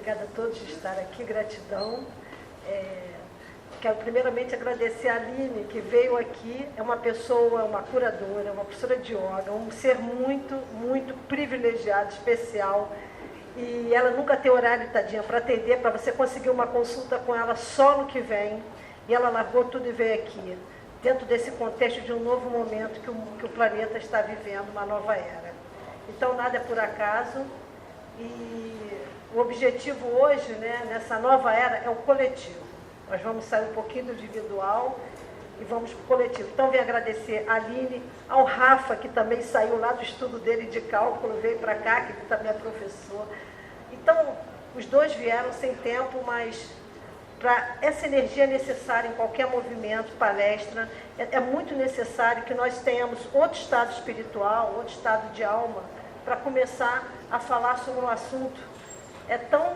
Obrigada a todos de estar aqui, gratidão. Quero primeiramente agradecer a Aline, que veio aqui, é uma pessoa, uma curadora, uma professora de yoga, um ser muito, muito privilegiado, especial. E ela nunca tem horário, tadinha, para atender, para você conseguir uma consulta com ela só no que vem. E ela largou tudo e veio aqui, dentro desse contexto de um novo momento que o planeta está vivendo, uma nova era. Então, nada é por acaso. E o objetivo hoje, né, nessa nova era, é o coletivo. Nós vamos sair um pouquinho do individual e vamos para o coletivo. Então, venho agradecer a Aline, ao Rafa, que também saiu lá do estudo dele de cálculo, veio para cá, que também é professor. Então, os dois vieram sem tempo, mas para essa energia necessária em qualquer movimento, palestra, é muito necessário que nós tenhamos outro estado espiritual, outro estado de alma, para começar a falar sobre um assunto. É tão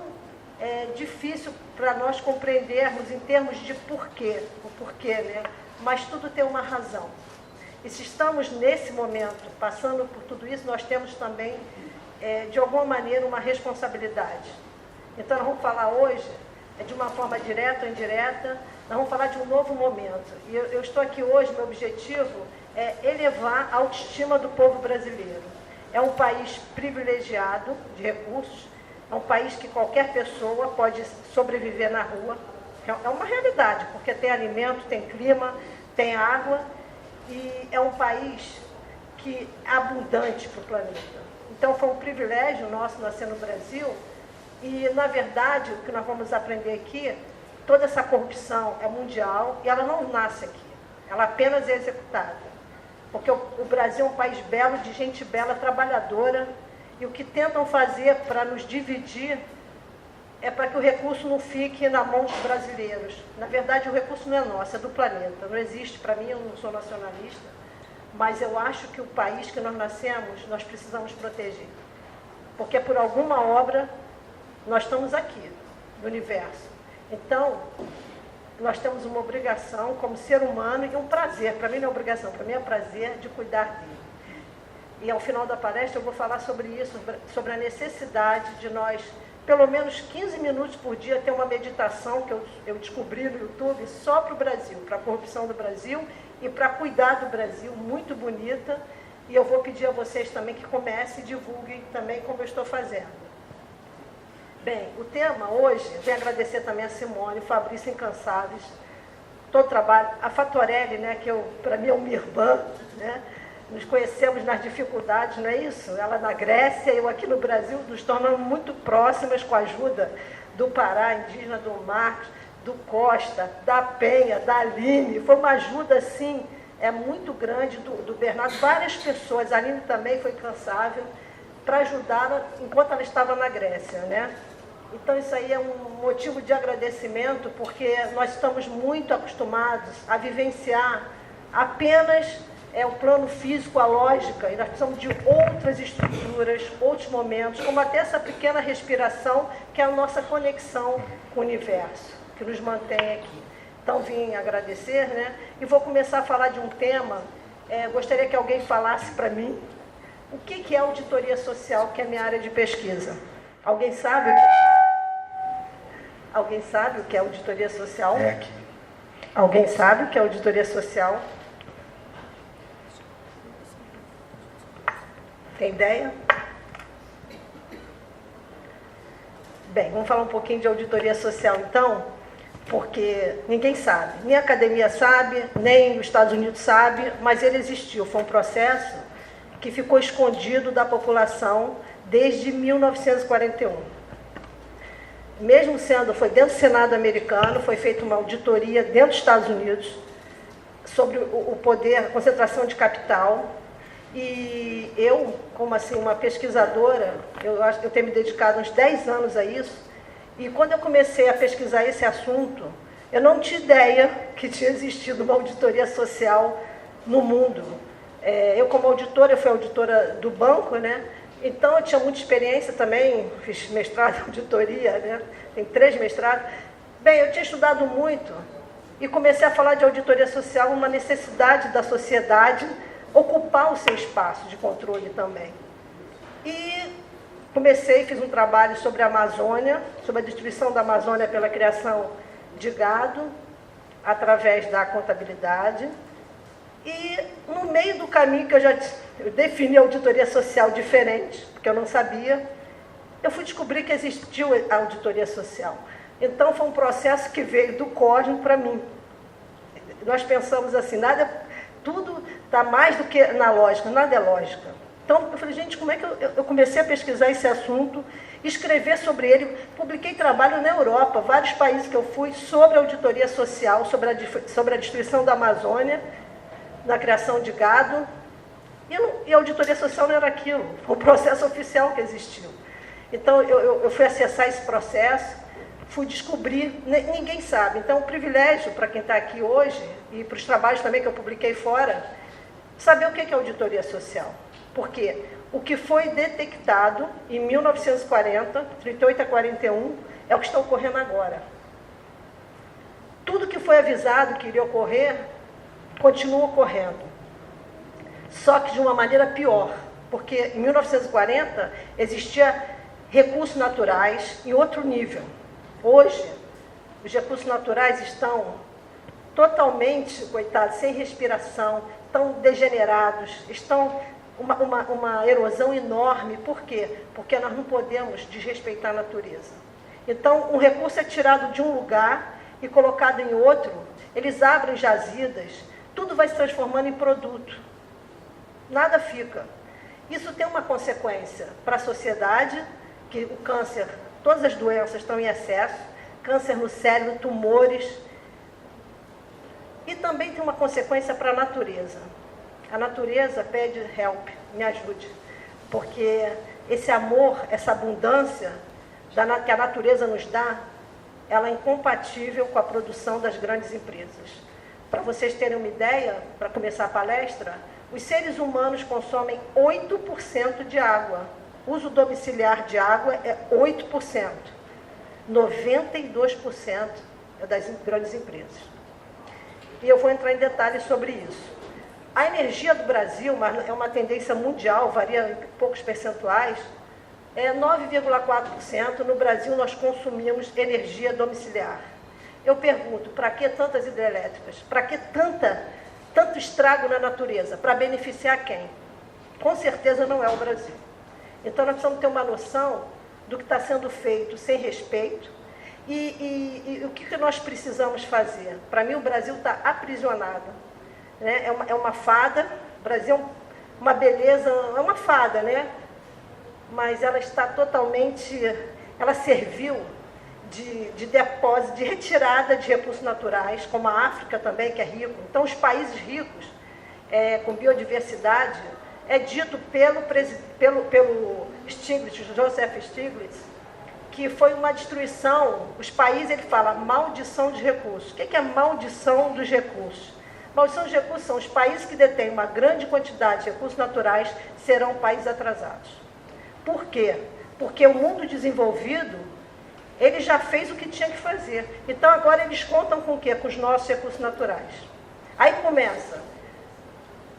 difícil para nós compreendermos em termos de porquê, o porquê, né? Mas tudo tem uma razão. E se estamos nesse momento passando por tudo isso, nós temos também, de alguma maneira, uma responsabilidade. Então, nós vamos falar hoje, de uma forma direta ou indireta, nós vamos falar de um novo momento. E eu estou aqui hoje, meu objetivo é elevar a autoestima do povo brasileiro. É um país privilegiado de recursos, é um país que qualquer pessoa pode sobreviver na rua. É uma realidade, porque tem alimento, tem clima, tem água, e é um país que é abundante para o planeta. Então, foi um privilégio nosso nascer no Brasil, e, na verdade, o que nós vamos aprender aqui, toda essa corrupção é mundial, e ela não nasce aqui, ela apenas é executada. Porque o Brasil é um país belo, de gente bela, trabalhadora, e o que tentam fazer para nos dividir é para que o recurso não fique na mão dos brasileiros. Na verdade, o recurso não é nosso, é do planeta. Não existe, para mim, eu não sou nacionalista, mas eu acho que o país que nós nascemos, nós precisamos proteger. Porque por alguma obra, nós estamos aqui, no universo. Então, nós temos uma obrigação como ser humano e um prazer, para mim não é obrigação, para mim é prazer de cuidar dele. E ao final da palestra eu vou falar sobre isso, sobre a necessidade de nós, pelo menos 15 minutos por dia, ter uma meditação que eu descobri no YouTube só para o Brasil, para a corrupção do Brasil e para cuidar do Brasil, muito bonita. E eu vou pedir a vocês também que comecem e divulguem também como eu estou fazendo. Bem, o tema hoje, eu venho agradecer também a Simone, o Fabrício Incansáveis, todo o trabalho, a Fatorelli, né, que para mim é uma irmã, né, nos conhecemos nas dificuldades, não é isso? Ela na Grécia, eu aqui no Brasil, nos tornamos muito próximas com a ajuda do Pará, indígena, do Marcos, do Costa, da Penha, da Aline, foi uma ajuda, assim, muito grande do Bernardo, várias pessoas, a Aline também foi incansável, para ajudá-la enquanto ela estava na Grécia, né? Então, isso aí é um motivo de agradecimento, porque nós estamos muito acostumados a vivenciar apenas o plano físico, a lógica, e nós precisamos de outras estruturas, outros momentos, como até essa pequena respiração, que é a nossa conexão com o universo, que nos mantém aqui. Então, vim agradecer, né? E vou começar a falar de um tema, gostaria que alguém falasse para mim, o que é auditoria social, que é a minha área de pesquisa? Alguém sabe? Alguém sabe o que é auditoria social? Alguém sabe o que é auditoria social? Tem ideia? Bem, vamos falar um pouquinho de auditoria social, então, porque ninguém sabe. Nem a academia sabe, nem os Estados Unidos sabe, mas ele existiu. Foi um processo que ficou escondido da população desde 1941. Mesmo foi dentro do Senado americano, foi feita uma auditoria dentro dos Estados Unidos sobre o poder, a concentração de capital. E eu, como assim, uma pesquisadora, eu tenho me dedicado uns 10 anos a isso, e quando eu comecei a pesquisar esse assunto, eu não tinha ideia que tinha existido uma auditoria social no mundo. Eu, como auditora, eu fui auditora do banco, né? Então, eu tinha muita experiência também, fiz mestrado em auditoria, né? Tem 3 mestrados. Bem, eu tinha estudado muito e comecei a falar de auditoria social, uma necessidade da sociedade ocupar o seu espaço de controle também. E fiz um trabalho sobre a Amazônia, sobre a distribuição da Amazônia pela criação de gado, através da contabilidade. E no meio do caminho que eu defini a auditoria social diferente, porque eu não sabia, eu fui descobrir que existiu a auditoria social. Então foi um processo que veio do cosmos para mim. Nós pensamos assim, tudo está mais do que na lógica, nada é lógica. Então eu falei, gente, como é que eu comecei a pesquisar esse assunto, escrever sobre ele, publiquei trabalho na Europa, vários países que eu fui, sobre a auditoria social, sobre a destruição da Amazônia, na criação de gado, e a auditoria social não era aquilo, foi um processo oficial que existiu. Então, eu fui acessar esse processo, fui descobrir, ninguém sabe. Então, o privilégio para quem está aqui hoje, e para os trabalhos também que eu publiquei fora, saber o que é auditoria social. Porque o que foi detectado em 1940, 38 a 41, é o que está ocorrendo agora. Tudo que foi avisado que iria ocorrer, continua ocorrendo, só que de uma maneira pior, porque em 1940 existia recursos naturais em outro nível. Hoje, os recursos naturais estão totalmente, coitados, sem respiração, estão degenerados, estão uma erosão enorme. Por quê? Porque nós não podemos desrespeitar a natureza. Então, um recurso é tirado de um lugar e colocado em outro, eles abrem jazidas, tudo vai se transformando em produto. Nada fica. Isso tem uma consequência para a sociedade, que o câncer, todas as doenças estão em excesso, câncer no cérebro, tumores. E também tem uma consequência para a natureza. A natureza pede help, me ajude. Porque esse amor, essa abundância que a natureza nos dá, ela é incompatível com a produção das grandes empresas. Para vocês terem uma ideia, para começar a palestra, os seres humanos consomem 8% de água. O uso domiciliar de água é 8%. 92% é das grandes empresas. E eu vou entrar em detalhes sobre isso. A energia do Brasil, mas é uma tendência mundial, varia em poucos percentuais, é 9,4%. No Brasil, nós consumimos energia domiciliar. Eu pergunto, para que tantas hidrelétricas? Para que tanto estrago na natureza? Para beneficiar quem? Com certeza não é o Brasil. Então, nós precisamos ter uma noção do que está sendo feito sem respeito e o que nós precisamos fazer. Para mim, o Brasil está aprisionado. Né? É uma fada, o Brasil é uma beleza, é uma fada, né? Mas ela está totalmente, ela serviu de depósito, de retirada de recursos naturais, como a África também, que é rico. Então, os países ricos, com biodiversidade, é dito pelo Stiglitz, Joseph Stiglitz, que foi uma destruição. Os países, ele fala, maldição de recursos. O que é maldição dos recursos? Maldição dos recursos são os países que detêm uma grande quantidade de recursos naturais, serão países atrasados. Por quê? Porque o mundo desenvolvido, ele já fez o que tinha que fazer. Então, agora eles contam com o quê? Com os nossos recursos naturais. Aí começa,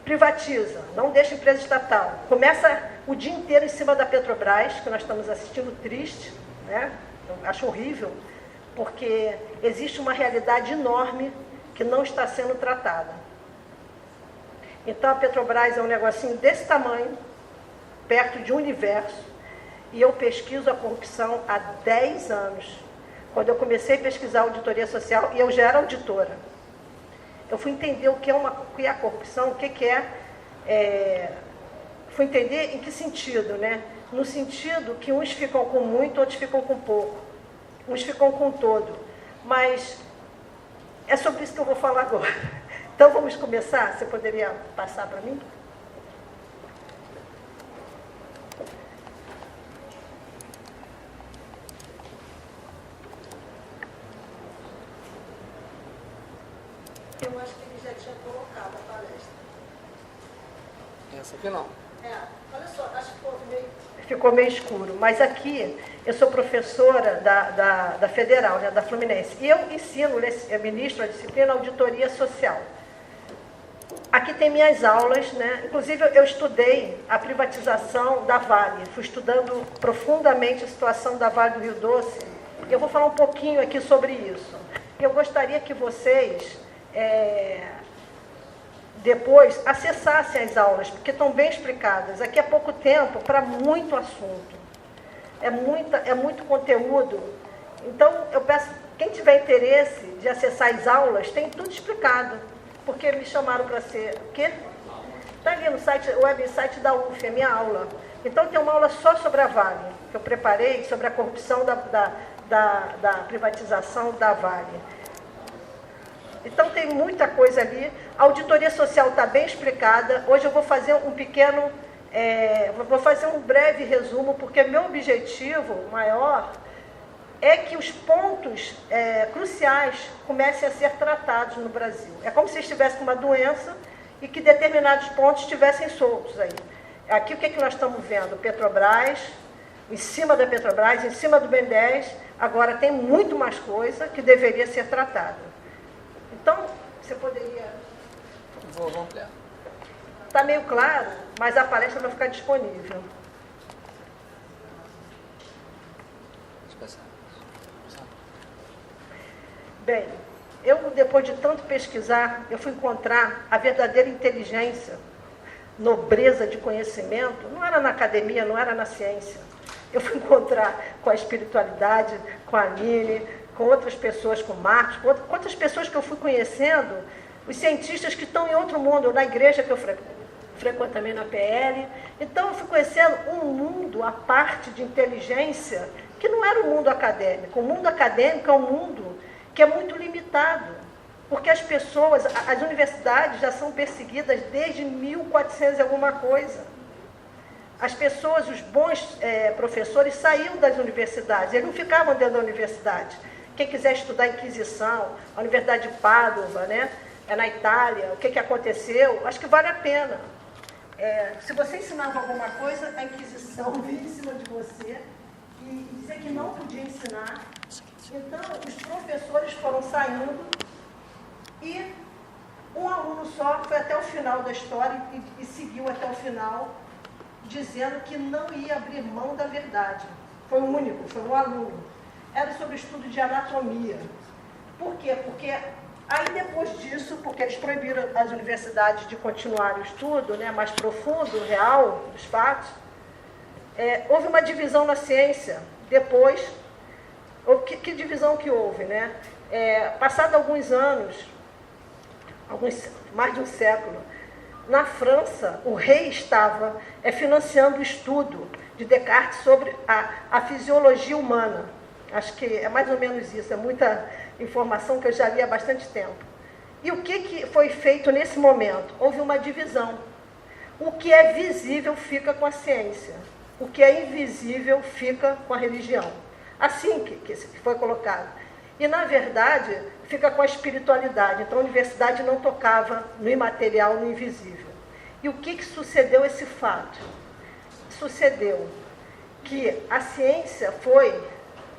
privatiza, não deixa empresa estatal. Começa o dia inteiro em cima da Petrobras, que nós estamos assistindo triste, né? Eu acho horrível, porque existe uma realidade enorme que não está sendo tratada. Então, a Petrobras é um negocinho desse tamanho, perto de um universo, e eu pesquiso a corrupção há 10 anos. Quando eu comecei a pesquisar a auditoria social, e eu já era auditora, eu fui entender o que é a corrupção, o que fui entender em que sentido, né? No sentido que uns ficam com muito, outros ficam com pouco. Uns ficam com todo. Mas é sobre isso que eu vou falar agora. Então, vamos começar? Você poderia passar para mim? Eu acho que ele já tinha colocado a palestra. Essa aqui não. Olha só, acho que ficou meio escuro. Mas aqui, eu sou professora da Federal, né, da Fluminense. E eu ensino, ministro a disciplina Auditoria Social. aqui tem minhas aulas, né? Inclusive eu estudei a privatização da Vale, fui estudando profundamente a situação da Vale do Rio Doce. Eu vou falar um pouquinho aqui sobre isso. Eu gostaria que vocês depois acessassem as aulas, porque estão bem explicadas. Aqui é pouco tempo para muito assunto. É muito conteúdo. Então, eu peço, quem tiver interesse de acessar as aulas, tem tudo explicado. Porque me chamaram para ser... O quê? Está ali no site, o website da UF, é minha aula. Então, tem uma aula só sobre a Vale, que eu preparei, sobre a corrupção da privatização da Vale. Então, tem muita coisa ali. A auditoria social está bem explicada. Hoje eu vou fazer vou fazer um breve resumo, porque meu objetivo maior é que os pontos cruciais comecem a ser tratados no Brasil. É como se estivesse com uma doença e que determinados pontos estivessem soltos aí. Aqui o que nós estamos vendo? Petrobras, em cima da Petrobras, em cima do BNDES, agora tem muito mais coisa que deveria ser tratada. Então, você poderia... Vou ampliar. Está meio claro, mas a palestra vai ficar disponível. Bem, eu, depois de tanto pesquisar, eu fui encontrar a verdadeira inteligência, nobreza de conhecimento, não era na academia, não era na ciência. Eu fui encontrar com a espiritualidade, com a Aline, com outras pessoas, com o Marcos, com outras pessoas que eu fui conhecendo, os cientistas que estão em outro mundo, na igreja que eu frequento também na PL. Então, eu fui conhecendo um mundo, a parte de inteligência, que não era o mundo acadêmico. O mundo acadêmico é um mundo que é muito limitado, porque as pessoas, as universidades já são perseguidas desde 1400 e alguma coisa. As pessoas, os bons professores saíam das universidades, eles não ficavam dentro da universidade. Quem quiser estudar a Inquisição, a Universidade de Pádua, né? Na Itália, o que aconteceu, acho que vale a pena. Se você ensinava alguma coisa, a Inquisição vinha em cima de você e dizia que não podia ensinar. Então, os professores foram saindo e um aluno só foi até o final da história e seguiu até o final, dizendo que não ia abrir mão da verdade. Foi o único, foi um aluno. Era sobre o estudo de anatomia. Por quê? Porque aí depois disso, porque eles proibiram as universidades de continuar o estudo, né, mais profundo, real, dos fatos, houve uma divisão na ciência. Depois, que divisão que houve, né? Passado alguns anos, mais de um século, na França, o rei estava financiando o estudo de Descartes sobre a fisiologia humana. Acho que é mais ou menos isso, é muita informação que eu já li há bastante tempo. E o que foi feito nesse momento? Houve uma divisão. O que é visível fica com a ciência, o que é invisível fica com a religião. Assim que foi colocado. E, na verdade, fica com a espiritualidade. Então, a universidade não tocava no imaterial, no invisível. E o que sucedeu esse fato? Sucedeu que a ciência foi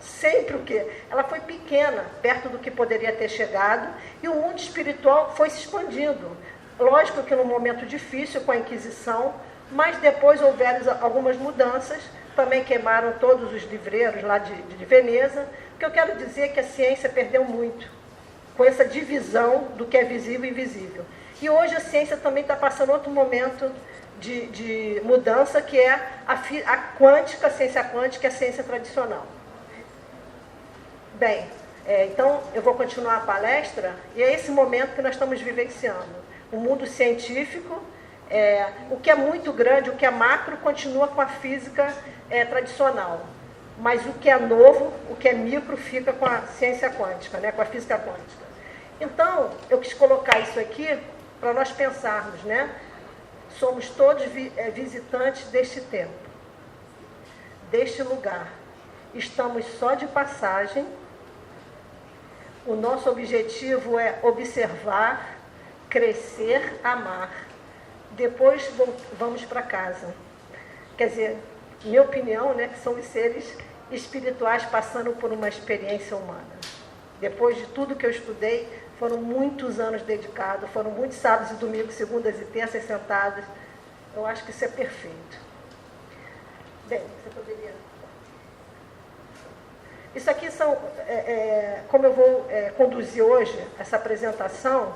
sempre o quê? Ela foi pequena, perto do que poderia ter chegado, e o mundo espiritual foi se expandindo. Lógico que num momento difícil, com a Inquisição, mas depois houveram algumas mudanças, também queimaram todos os livreiros lá de Veneza. O que eu quero dizer é que a ciência perdeu muito com essa divisão do que é visível e invisível. E hoje a ciência também está passando outro momento de mudança, que é a quântica, a ciência quântica e a ciência tradicional. Bem, então eu vou continuar a palestra, e é esse momento que nós estamos vivenciando. O mundo científico, o que é muito grande, o que é macro, continua com a física tradicional. Mas o que é novo, o que é micro, fica com a ciência quântica, né, com a física quântica. Então, eu quis colocar isso aqui para nós pensarmos, né? Somos todos visitantes deste tempo, deste lugar. Estamos só de passagem. O nosso objetivo é observar, crescer, amar. Depois vamos para casa. Quer dizer, minha opinião, né, que são os seres espirituais passando por uma experiência humana. Depois de tudo que eu estudei, foram muitos anos dedicados, foram muitos sábados e domingos, segundas e terças sentadas. Eu acho que isso é perfeito. Bem, você poderia... Isso aqui são, como eu vou conduzir hoje essa apresentação.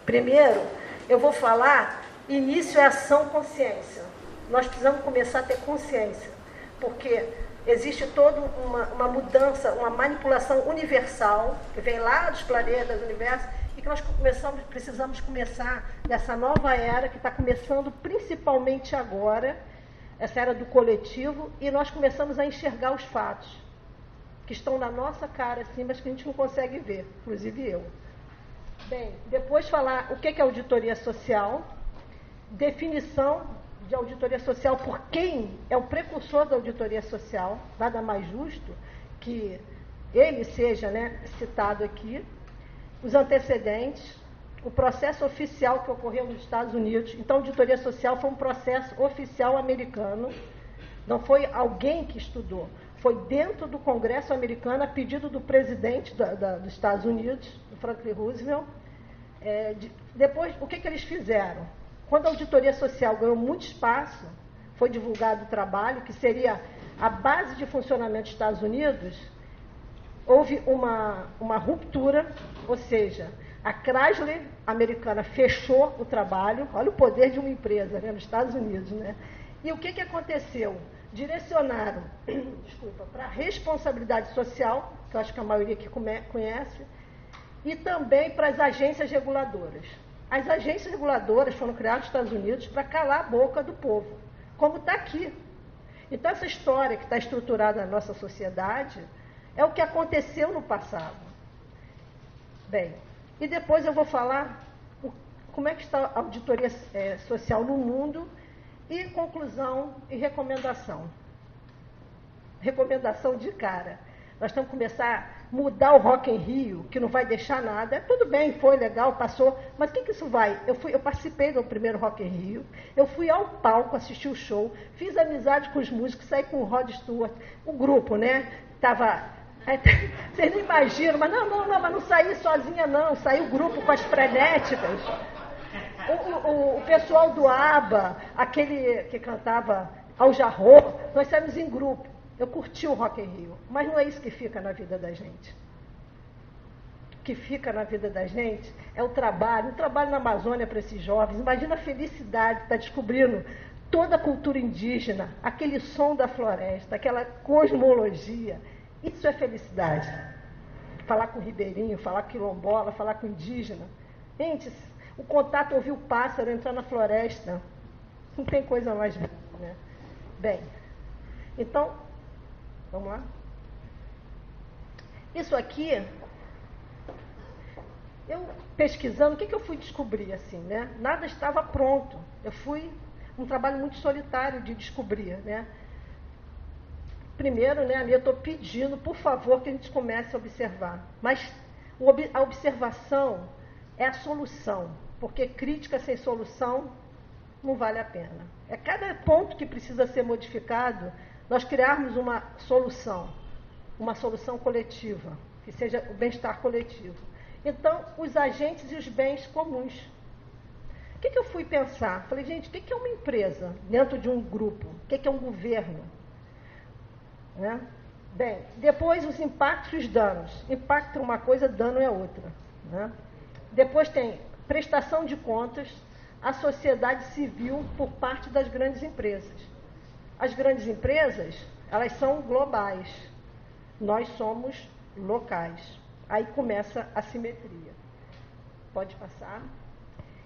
Primeiro, eu vou falar início é ação consciência. Nós precisamos começar a ter consciência, porque existe toda uma mudança, uma manipulação universal, que vem lá dos planetas, do universo, e que nós precisamos começar nessa nova era, que está começando principalmente agora, essa era do coletivo, e nós começamos a enxergar os fatos, que estão na nossa cara, assim, mas que a gente não consegue ver, inclusive eu. Bem, depois falar o que é auditoria social, definição de auditoria social por quem é o precursor da auditoria social, nada mais justo que ele seja, né, citado aqui, os antecedentes, o processo oficial que ocorreu nos Estados Unidos. Então, a auditoria social foi um processo oficial americano, não foi alguém que estudou, foi dentro do Congresso americano, a pedido do presidente dos Estados Unidos, do Franklin Roosevelt. Depois, o que eles fizeram? Quando a auditoria social ganhou muito espaço, foi divulgado o trabalho, que seria a base de funcionamento dos Estados Unidos, houve uma ruptura, ou seja, a Chrysler americana fechou o trabalho, olha o poder de uma empresa, né, nos Estados Unidos, né? E o que aconteceu? Direcionaram, para a responsabilidade social, que eu acho que a maioria aqui conhece, e também para as agências reguladoras. As agências reguladoras foram criadas nos Estados Unidos para calar a boca do povo, como está aqui. Então, essa história que está estruturada na nossa sociedade é o que aconteceu no passado. Bem, e depois eu vou falar como é que está a auditoria social no mundo e conclusão e recomendação. Recomendação de cara. Nós temos que começar a mudar o Rock in Rio, que não vai deixar nada. Tudo bem, foi legal, passou, mas o que isso vai? Eu participei do primeiro Rock in Rio, eu fui ao palco assistir o show, fiz amizade com os músicos, saí com o Rod Stewart, o grupo, né? Vocês não imaginam, mas mas não saí sozinha não, saí o grupo com as frenéticas. O pessoal do ABBA, aquele que cantava Al Jarreau, nós saímos em grupo. Eu curti o Rock in Rio, mas não é isso que fica na vida da gente. O que fica na vida da gente é o trabalho na Amazônia para esses jovens. Imagina a felicidade de estar descobrindo toda a cultura indígena, aquele som da floresta, aquela cosmologia. Isso é felicidade. Falar com o ribeirinho, falar com quilombola, falar com o indígena. Gente, o contato, ouvir o pássaro, entrar na floresta, não tem coisa mais bonita, né? Bem, então, vamos lá? Isso aqui, eu pesquisando, o que eu fui descobrir, assim, né? Nada estava pronto. Eu fui um trabalho muito solitário de descobrir, né? Primeiro, né, eu estou pedindo, por favor, que a gente comece a observar. Mas a observação é a solução, porque crítica sem solução não vale a pena. É cada ponto que precisa ser modificado, nós criarmos uma solução coletiva, que seja o bem-estar coletivo. Então, os agentes e os bens comuns. O que eu fui pensar? Falei, gente, o que é uma empresa dentro de um grupo? O que é um governo? Né? Bem, depois os impactos e os danos. Impacto é uma coisa, dano é outra. Né? Depois tem prestação de contas à sociedade civil por parte das grandes empresas. As grandes empresas, elas são globais. Nós somos locais. Aí começa a simetria. Pode passar.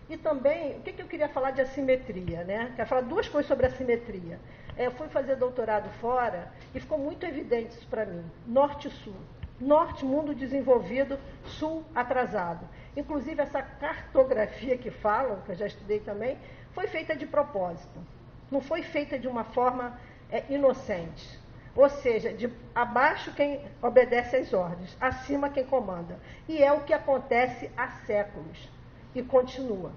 E também, o que eu queria falar de assimetria, né? Quero falar duas coisas sobre assimetria. Eu fui fazer doutorado fora e ficou muito evidente isso para mim. Norte e Sul. Norte, mundo desenvolvido, Sul, atrasado. Inclusive, essa cartografia que falam, que eu já estudei também, foi feita de propósito. Não foi feita de uma forma inocente. Ou seja, de abaixo quem obedece às ordens, acima quem comanda. E é o que acontece há séculos. E continua.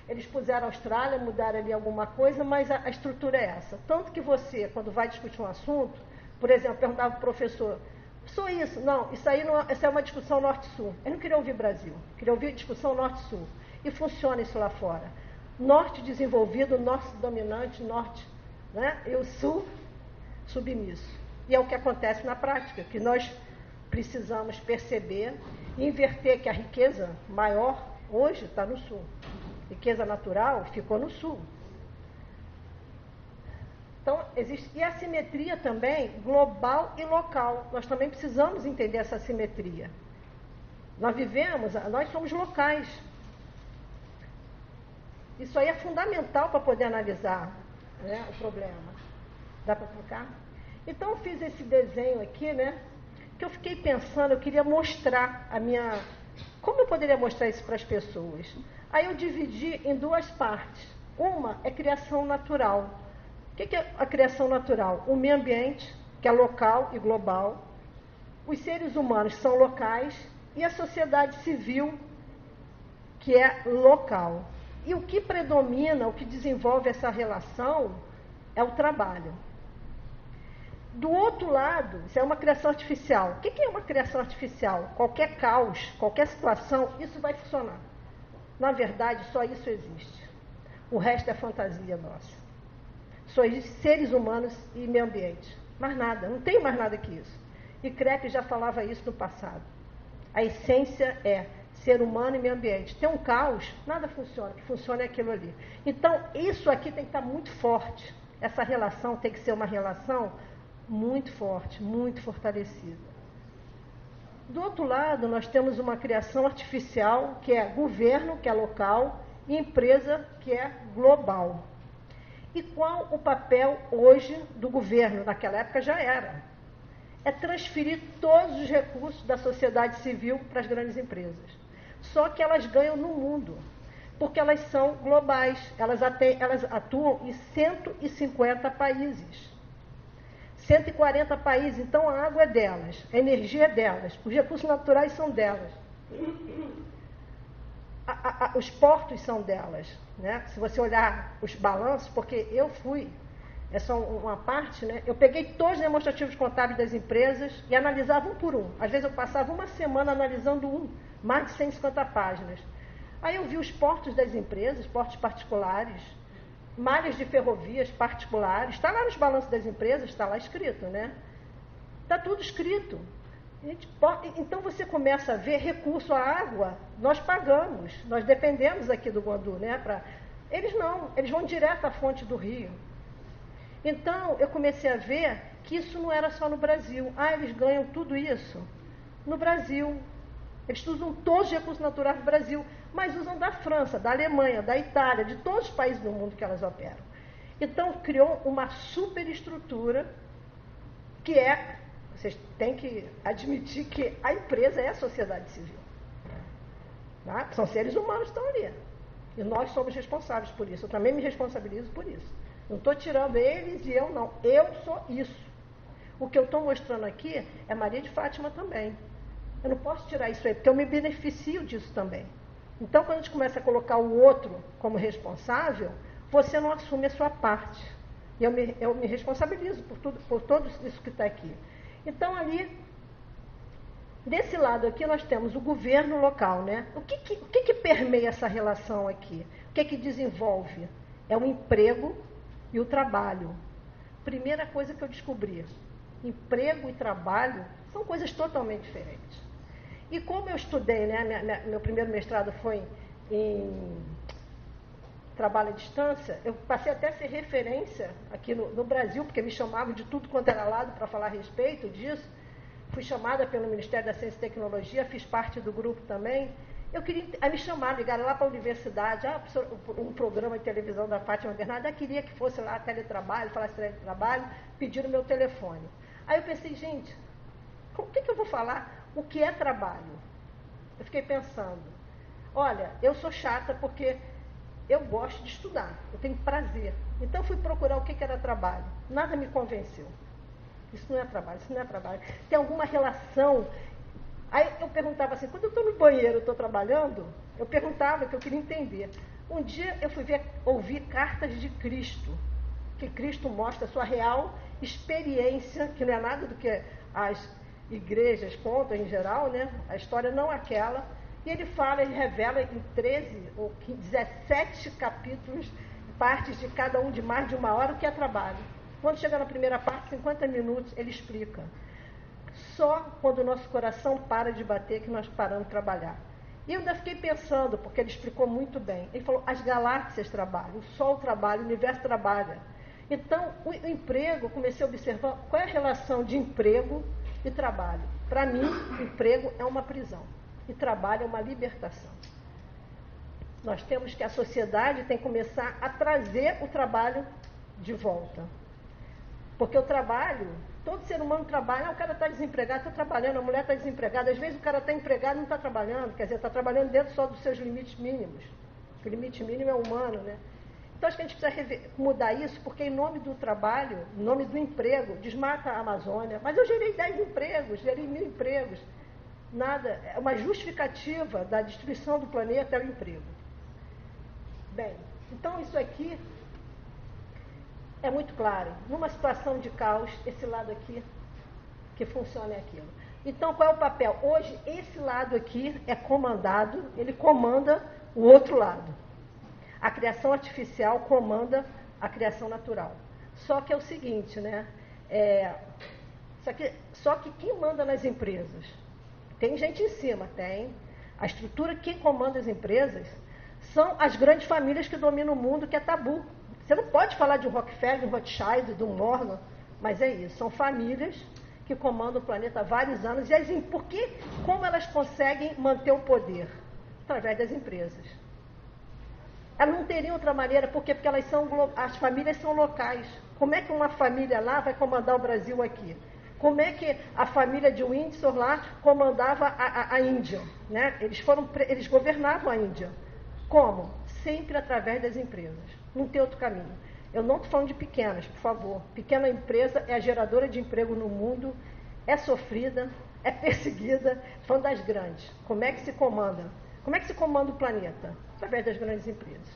Eles puseram a Austrália, mudaram ali alguma coisa, mas a estrutura é essa. Tanto que você, quando vai discutir um assunto, por exemplo, perguntava para o professor, Só isso? Não, isso aí não, essa é uma discussão norte-sul. Eu não queria ouvir Brasil, queria ouvir discussão norte-sul. E funciona isso lá fora. Norte desenvolvido, norte dominante, norte, né? E o sul submisso. E é o que acontece na prática, que nós precisamos perceber e inverter que a riqueza maior hoje está no sul. Riqueza natural ficou no sul. Então, existe. E a assimetria também, global e local. Nós também precisamos entender essa assimetria. Nós somos locais. Isso aí é fundamental para poder analisar, né, o problema. Dá para clicar? Então, eu fiz esse desenho aqui, né, que eu fiquei pensando, eu queria mostrar como eu poderia mostrar isso para as pessoas? Aí eu dividi em duas partes. Uma é criação natural. O que é a criação natural? O meio ambiente, que é local e global. Os seres humanos são locais. E a sociedade civil, que é local. E o que predomina, o que desenvolve essa relação, é o trabalho. Do outro lado, isso é uma criação artificial. O que é uma criação artificial? Qualquer caos, qualquer situação, isso vai funcionar. Na verdade, só isso existe. O resto é fantasia nossa. Só existem seres humanos e meio ambiente. Mais nada, não tem mais nada que isso. E Krek já falava isso no passado. A essência é ser humano e meio ambiente. Tem um caos, nada funciona. O que funciona é aquilo ali. Então, isso aqui tem que estar muito forte. Essa relação tem que ser uma relação muito forte, muito fortalecida. Do outro lado, nós temos uma criação artificial, que é governo, que é local, e empresa, que é global. E qual o papel hoje do governo? Naquela época já era. É transferir todos os recursos da sociedade civil para as grandes empresas. Só que elas ganham no mundo, porque elas são globais. Elas atuam em 150 países. 140 países, então a água é delas, a energia é delas, os recursos naturais são delas. Os portos são delas, né? Se você olhar os balanços, porque eu fui, é só uma parte, né? Eu peguei todos os demonstrativos contábeis das empresas e analisava um por um. Às vezes eu passava uma semana analisando mais de 150 páginas. Aí eu vi os portos das empresas, portos particulares, malhas de ferrovias particulares, está lá nos balanços das empresas, está lá escrito, né? Está tudo escrito. Então você começa a ver recurso à água, nós pagamos, nós dependemos aqui do Guandu, né? Eles não, eles vão direto à fonte do rio. Então eu comecei a ver que isso não era só no Brasil. Eles ganham tudo isso no Brasil. Eles usam todos os recursos naturais do Brasil, mas usam da França, da Alemanha, da Itália, de todos os países do mundo que elas operam. Então criou uma superestrutura que vocês têm que admitir que a empresa é a sociedade civil. Tá? São seres humanos que estão ali. E nós somos responsáveis por isso. Eu também me responsabilizo por isso. Não estou tirando eles e eu não. Eu sou isso. O que eu estou mostrando aqui é Maria de Fátima também. Eu não posso tirar isso aí, porque eu me beneficio disso também. Então, quando a gente começa a colocar o outro como responsável, você não assume a sua parte. E eu me responsabilizo por tudo isso que está aqui. Então, ali, desse lado aqui, nós temos o governo local, né? O que permeia essa relação aqui? O que desenvolve? É o emprego e o trabalho. Primeira coisa que eu descobri, emprego e trabalho são coisas totalmente diferentes. E como eu estudei, né, meu primeiro mestrado foi em trabalho à distância, eu passei até a ser referência aqui no Brasil, porque me chamavam de tudo quanto era lado para falar a respeito disso. Fui chamada pelo Ministério da Ciência e Tecnologia, fiz parte do grupo também. Eu queria, aí me chamaram, ligaram lá para a universidade, um programa de televisão da Fátima Bernardes, queria que fosse lá teletrabalho, falasse teletrabalho, pediram meu telefone. Aí eu pensei, gente, o que eu vou falar? O que é trabalho? Eu fiquei pensando, olha, eu sou chata porque eu gosto de estudar, eu tenho prazer. Então eu fui procurar o que era trabalho. Nada me convenceu. Isso não é trabalho, isso não é trabalho. Tem alguma relação? Aí eu perguntava assim, quando eu estou no banheiro, estou trabalhando, eu perguntava, que eu queria entender. Um dia eu fui ouvir cartas de Cristo, que Cristo mostra a sua real experiência, que não é nada do que as igrejas contam em geral, né? A história não é aquela. E ele fala, ele revela em 13 ou 17 capítulos, partes de cada um de mais de 1 hora, o que é trabalho. Quando chega na primeira parte, 50 minutos, ele explica. Só quando o nosso coração para de bater que nós paramos de trabalhar. E eu ainda fiquei pensando, porque ele explicou muito bem. Ele falou, as galáxias trabalham, o Sol trabalha, o universo trabalha. Então, o emprego, eu comecei a observar qual é a relação de emprego e trabalho. Para mim, emprego é uma prisão e trabalho é uma libertação. Nós temos que, a sociedade tem que começar a trazer o trabalho de volta. Porque o trabalho, todo ser humano trabalha, o cara está desempregado, está trabalhando, a mulher está desempregada, às vezes o cara está empregado e não está trabalhando, quer dizer, está trabalhando dentro só dos seus limites mínimos. O limite mínimo é humano, né? Então acho que a gente precisa mudar isso, porque em nome do trabalho, em nome do emprego, desmata a Amazônia. Mas eu gerei 10 empregos, gerei 1000 empregos. Nada, é uma justificativa da destruição do planeta é o emprego. Bem, então isso aqui é muito claro. Numa situação de caos, esse lado aqui, que funciona é aquilo. Então, qual é o papel? Hoje, esse lado aqui é comandado, ele comanda o outro lado. A criação artificial comanda a criação natural. Só que é o seguinte, né? Só que quem manda nas empresas? Tem gente em cima, tem. A estrutura, quem comanda as empresas são as grandes famílias que dominam o mundo, que é tabu. Você não pode falar de um Rockefeller, de um Rothschild, de um Morgan, mas é isso. São famílias que comandam o planeta há vários anos. E como elas conseguem manter o poder? Através das empresas. Elas não teriam outra maneira, por quê? Porque as famílias são locais. Como é que uma família lá vai comandar o Brasil aqui? Como é que a família de Windsor lá comandava a Índia? Né? Eles governavam a Índia. Como? Sempre através das empresas. Não tem outro caminho. Eu não estou falando de pequenas, por favor. Pequena empresa é a geradora de emprego no mundo, é sofrida, é perseguida. Estou falando das grandes. Como é que se comanda? Como é que se comanda o planeta? Através das grandes empresas.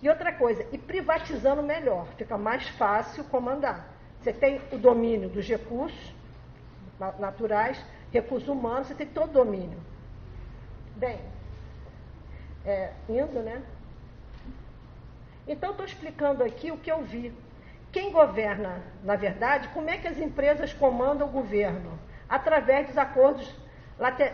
E outra coisa, e privatizando melhor, fica mais fácil comandar. Você tem o domínio dos recursos naturais, recursos humanos, você tem todo o domínio. Bem, indo, né? Então, estou explicando aqui o que eu vi. Quem governa, na verdade, como é que as empresas comandam o governo? Através dos acordos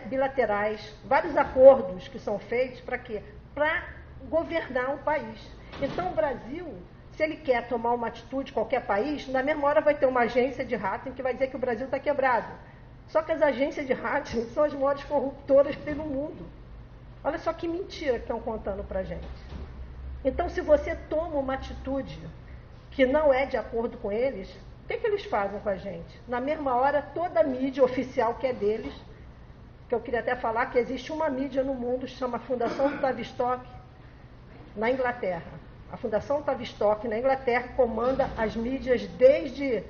bilaterais, vários acordos que são feitos para quê? Para governar um país. Então, o Brasil, se ele quer tomar uma atitude, qualquer país, na mesma hora vai ter uma agência de rating que vai dizer que o Brasil está quebrado. Só que as agências de rating são as maiores corruptoras que tem no mundo. Olha só que mentira que estão contando para a gente. Então, se você toma uma atitude que não é de acordo com eles, o que eles fazem com a gente? Na mesma hora, toda a mídia oficial que é deles, que eu queria até falar que existe uma mídia no mundo, chama Fundação Tavistock, na Inglaterra. A Fundação Tavistock, na Inglaterra, comanda as mídias desde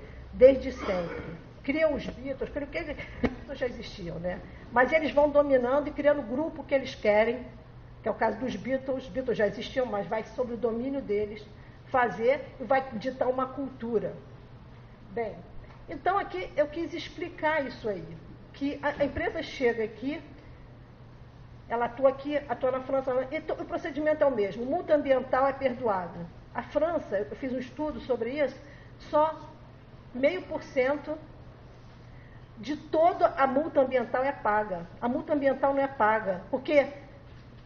sempre. Criam os Beatles, porque os Beatles já existiam, né? Mas eles vão dominando e criando o grupo que eles querem, que é o caso dos Beatles. Os Beatles já existiam, mas vai sob o domínio deles fazer e vai ditar uma cultura. Bem, então aqui eu quis explicar isso aí, que a empresa chega aqui, ela atua aqui, atua na França, e o procedimento é o mesmo, multa ambiental é perdoada. A França, eu fiz um estudo sobre isso, só 0,5% de toda a multa ambiental é paga. A multa ambiental não é paga, porque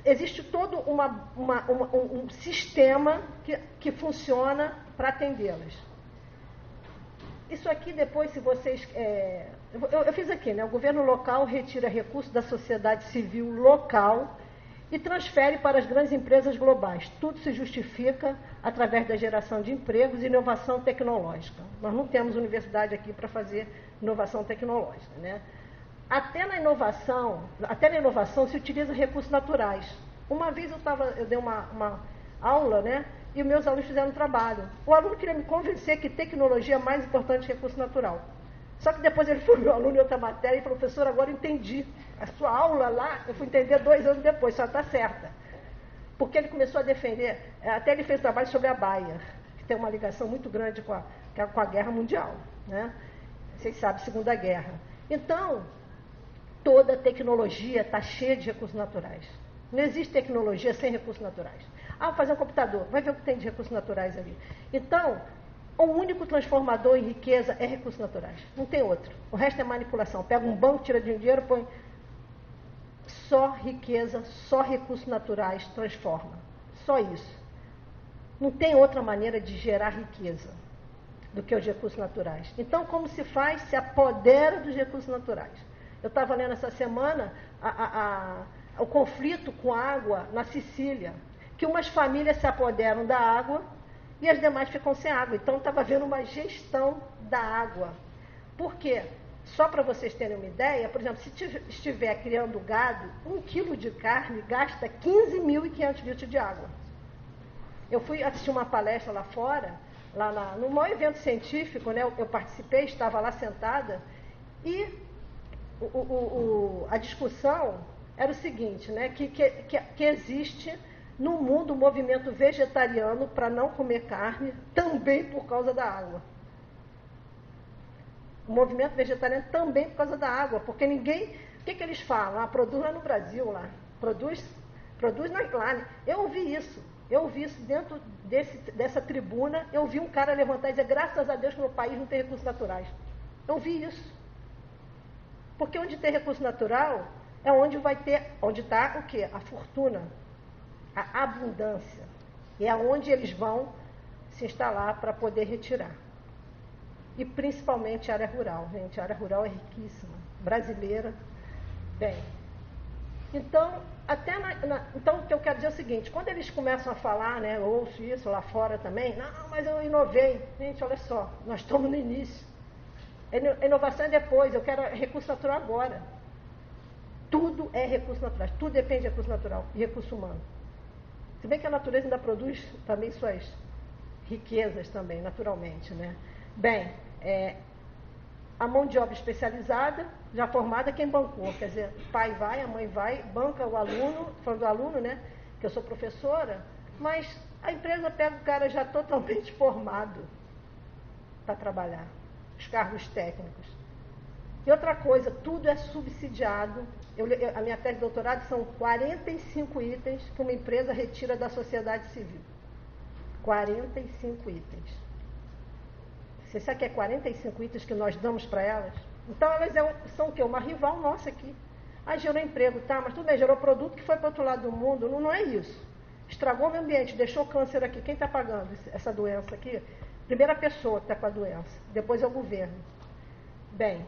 existe todo um sistema que funciona para atendê-las. Isso aqui depois, se vocês... Eu fiz aqui, né? O governo local retira recursos da sociedade civil local e transfere para as grandes empresas globais. Tudo se justifica através da geração de empregos e inovação tecnológica. Nós não temos universidade aqui para fazer inovação tecnológica, né? Até na inovação se utiliza recursos naturais. Uma vez eu dei uma aula, né? E os meus alunos fizeram um trabalho. O aluno queria me convencer que tecnologia é mais importante que recurso natural. Só que depois ele foi meu aluno em outra matéria e falou, professor, agora eu entendi. A sua aula lá, eu fui entender 2 anos depois, só está certa. Porque ele começou a defender, até ele fez trabalho sobre a Bayer, que tem uma ligação muito grande com a Guerra Mundial, né? Vocês sabem, Segunda Guerra. Então, toda tecnologia está cheia de recursos naturais. Não existe tecnologia sem recursos naturais. Ah, vou fazer um computador, vai ver o que tem de recursos naturais ali. Então, o único transformador em riqueza é recursos naturais. Não tem outro. O resto é manipulação. Pega um banco, tira dinheiro, põe... Só riqueza, só recursos naturais transforma. Só isso. Não tem outra maneira de gerar riqueza do que os recursos naturais. Então, como se faz? Se apodera dos recursos naturais. Eu estava lendo essa semana o conflito com a água na Sicília, que umas famílias se apoderam da água e as demais ficam sem água. Então, estava havendo uma gestão da água. Por quê? Só para vocês terem uma ideia, por exemplo, se estiver criando gado, 1 quilo de carne gasta 15.500 litros de água. Eu fui assistir uma palestra lá fora, no maior evento científico, né, eu participei, estava lá sentada, e a discussão era o seguinte, né, que existe no mundo um movimento vegetariano para não comer carne, também por causa da água. O movimento vegetariano também por causa da água, porque ninguém... O que eles falam? Ah, produz lá no Brasil, lá. Produz lá. Eu ouvi isso dentro dessa tribuna. Eu vi um cara levantar e dizer, graças a Deus que no país não tem recursos naturais. Eu vi isso. Porque onde tem recurso natural é onde está o quê? A fortuna, a abundância. E é onde eles vão se instalar para poder retirar. E principalmente a área rural, gente. A área rural é riquíssima, brasileira. Bem, então, então o que eu quero dizer é o seguinte, quando eles começam a falar, né, eu ouço isso lá fora também, não, mas eu inovei. Gente, olha só, nós estamos no início. A inovação é depois, eu quero recurso natural agora. Tudo é recurso natural, tudo depende de recurso natural e recurso humano. Se bem que a natureza ainda produz também suas riquezas também, naturalmente, né? Bem, a mão de obra especializada, já formada, quem bancou? Quer dizer, o pai vai, a mãe vai, banca o aluno, falando do aluno, né? Que eu sou professora, mas a empresa pega o cara já totalmente formado para trabalhar, os cargos técnicos. E outra coisa, tudo é subsidiado. A minha tese de doutorado são 45 itens que uma empresa retira da sociedade civil. 45 itens. Você sabe que é 45 itens que nós damos para elas? Então elas são o quê? Uma rival nossa aqui. Ah, gerou emprego, tá, mas tudo bem, gerou produto que foi para o outro lado do mundo. Não é isso. Estragou o meio ambiente, deixou câncer aqui. Quem está pagando essa doença aqui? Primeira pessoa que está com a doença. Depois é o governo. Bem,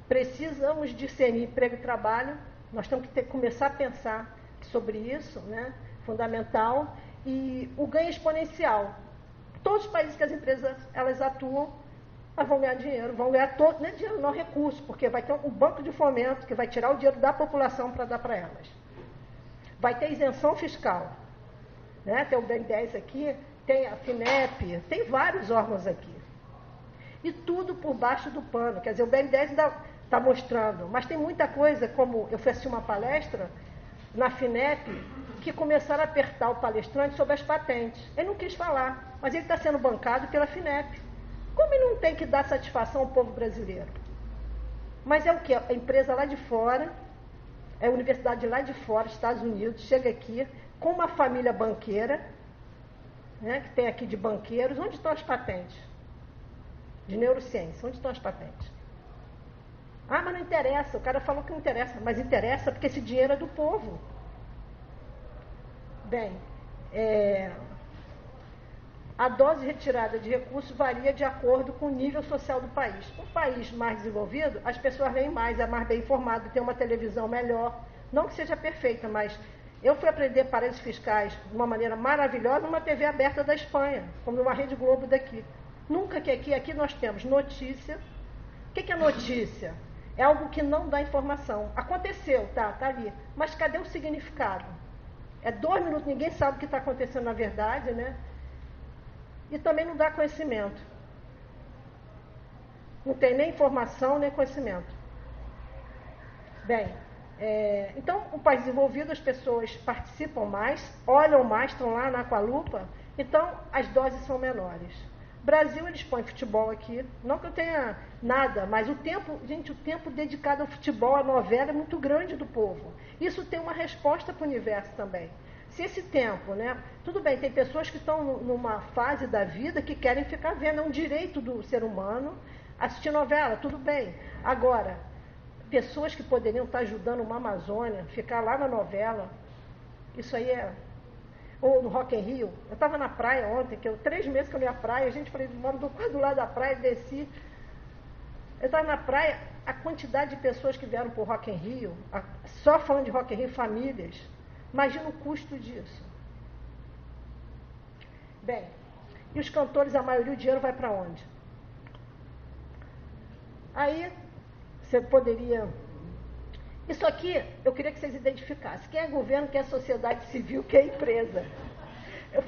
precisamos discernir emprego e trabalho. Nós temos que começar a pensar sobre isso, né? Fundamental. E o ganho exponencial. Todos os países que as empresas elas atuam, elas vão ganhar dinheiro, vão ganhar todo, não é dinheiro, não recurso, porque vai ter um banco de fomento que vai tirar o dinheiro da população para dar para elas. Vai ter isenção fiscal, né? Tem o BNDES aqui, tem a FINEP, tem vários órgãos aqui. E tudo por baixo do pano, quer dizer, o BNDES está mostrando, mas tem muita coisa, como eu fui assistir uma palestra na FINEP, que começaram a apertar o palestrante sobre as patentes. Ele não quis falar, mas ele está sendo bancado pela FINEP. Como ele não tem que dar satisfação ao povo brasileiro? Mas é o quê? A empresa lá de fora, a universidade lá de fora, Estados Unidos, chega aqui com uma família banqueira, né, que tem aqui de banqueiros. Onde estão as patentes? De neurociência, onde estão as patentes? Ah, mas não interessa, o cara falou que não interessa, mas interessa porque esse dinheiro é do povo. Bem, a dose retirada de recursos varia de acordo com o nível social do país. Um país mais desenvolvido, as pessoas leem mais, é mais bem informado, tem uma televisão melhor. Não que seja perfeita, mas eu fui aprender paraísos fiscais de uma maneira maravilhosa numa TV aberta da Espanha, como numa Rede Globo daqui. Nunca que aqui nós temos notícia. O que é notícia? É algo que não dá informação. Aconteceu, tá ali. Mas cadê o significado? É 2 minutos, ninguém sabe o que está acontecendo na verdade, né? E também não dá conhecimento. Não tem nem informação, nem conhecimento. Bem, então, um país desenvolvido, as pessoas participam mais, olham mais, estão lá com a lupa, então as doses são menores. Brasil, eles põem futebol aqui. Não que eu tenha nada, mas o tempo dedicado ao futebol, à novela, é muito grande do povo. Isso tem uma resposta para o universo também. Se esse tempo, né? Tudo bem, tem pessoas que estão numa fase da vida que querem ficar vendo, é um direito do ser humano assistir novela, tudo bem. Agora, pessoas que poderiam estar ajudando uma Amazônia, ficar lá na novela, isso aí é... Ou no Rock in Rio, eu estava na praia ontem, 3 meses que eu ia à praia, a gente falei, moro do lado da praia, desci. Eu estava na praia, a quantidade de pessoas que vieram para o Rock in Rio, só falando de Rock in Rio, famílias, imagina o custo disso. Bem, e os cantores, a maioria, o dinheiro vai para onde? Aí, você poderia... Isso aqui, eu queria que vocês identificassem. Quem é governo, quem é sociedade civil, quem é empresa.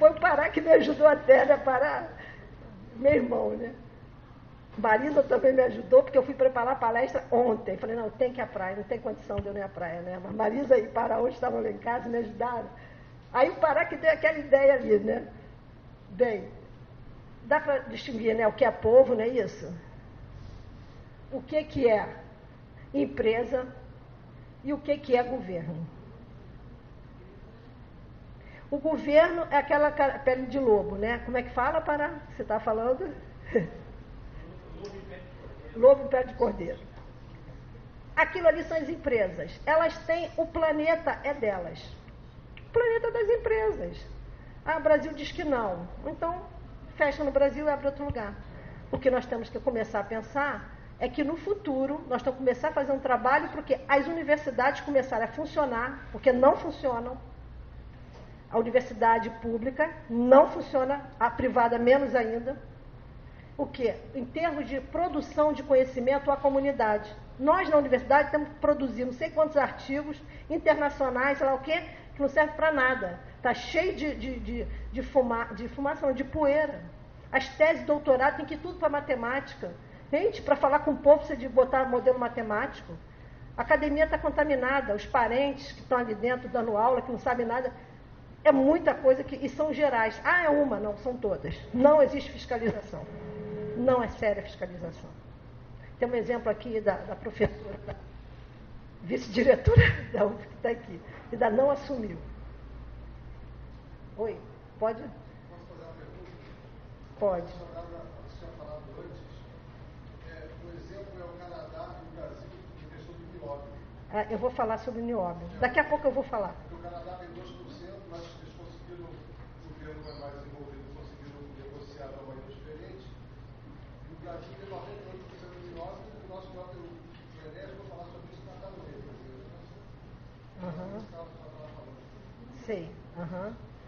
Foi o Pará que me ajudou até, né? Pará, meu irmão, né? Marisa também me ajudou, porque eu fui preparar a palestra ontem. Falei, não, tem que ir à praia, não tem condição de eu ir à praia, né? Mas Marisa e Pará hoje estavam lá em casa, me ajudaram. Aí o Pará que deu aquela ideia ali, né? Bem, dá para distinguir, né? O que é povo, não é isso? O que é empresa e o que é governo. O governo é aquela pele de lobo, né? Como é que fala, Pará? Você está falando? Lobo em pé de cordeiro. Aquilo ali são as empresas. Elas têm, o planeta é delas. O planeta é das empresas. Ah, o Brasil diz que não. Então, fecha no Brasil e abre outro lugar. O que nós temos que começar a pensar é que no futuro nós temos que começar a fazer um trabalho porque as universidades começarem a funcionar, porque não funcionam. A universidade pública não funciona, a privada menos ainda. O quê? Em termos de produção de conhecimento à comunidade. Nós, na universidade, temos que produzir não sei quantos artigos internacionais, sei lá o quê, que não serve para nada. Está cheio de fumaça, não, de poeira. As teses de doutorado tem que ir tudo para matemática. Gente, para falar com o povo, precisa de botar modelo matemático. A academia está contaminada, os parentes que estão ali dentro dando aula, que não sabem nada. É muita coisa e são gerais. Ah, é uma, não, são todas. Não existe fiscalização. Não é séria a fiscalização. Tem um exemplo aqui da professora, da vice-diretora da UF que está aqui, que ainda não assumiu. Oi, pode? Posso fazer uma pergunta? Pode. Você tinha falado antes, o exemplo é o Canadá e o Brasil em questão do nióbio. Eu vou falar sobre o nióbio. Daqui a pouco eu vou falar. Porque o Canadá tem 2%, mas eles conseguiram, o governo mais desenvolvido, conseguiram negociar de uma maneira diferente. E o Brasil tem 98% do nióbio, e o nosso próprio Genésio vai falar sobre isso na Tabuleira. Sei.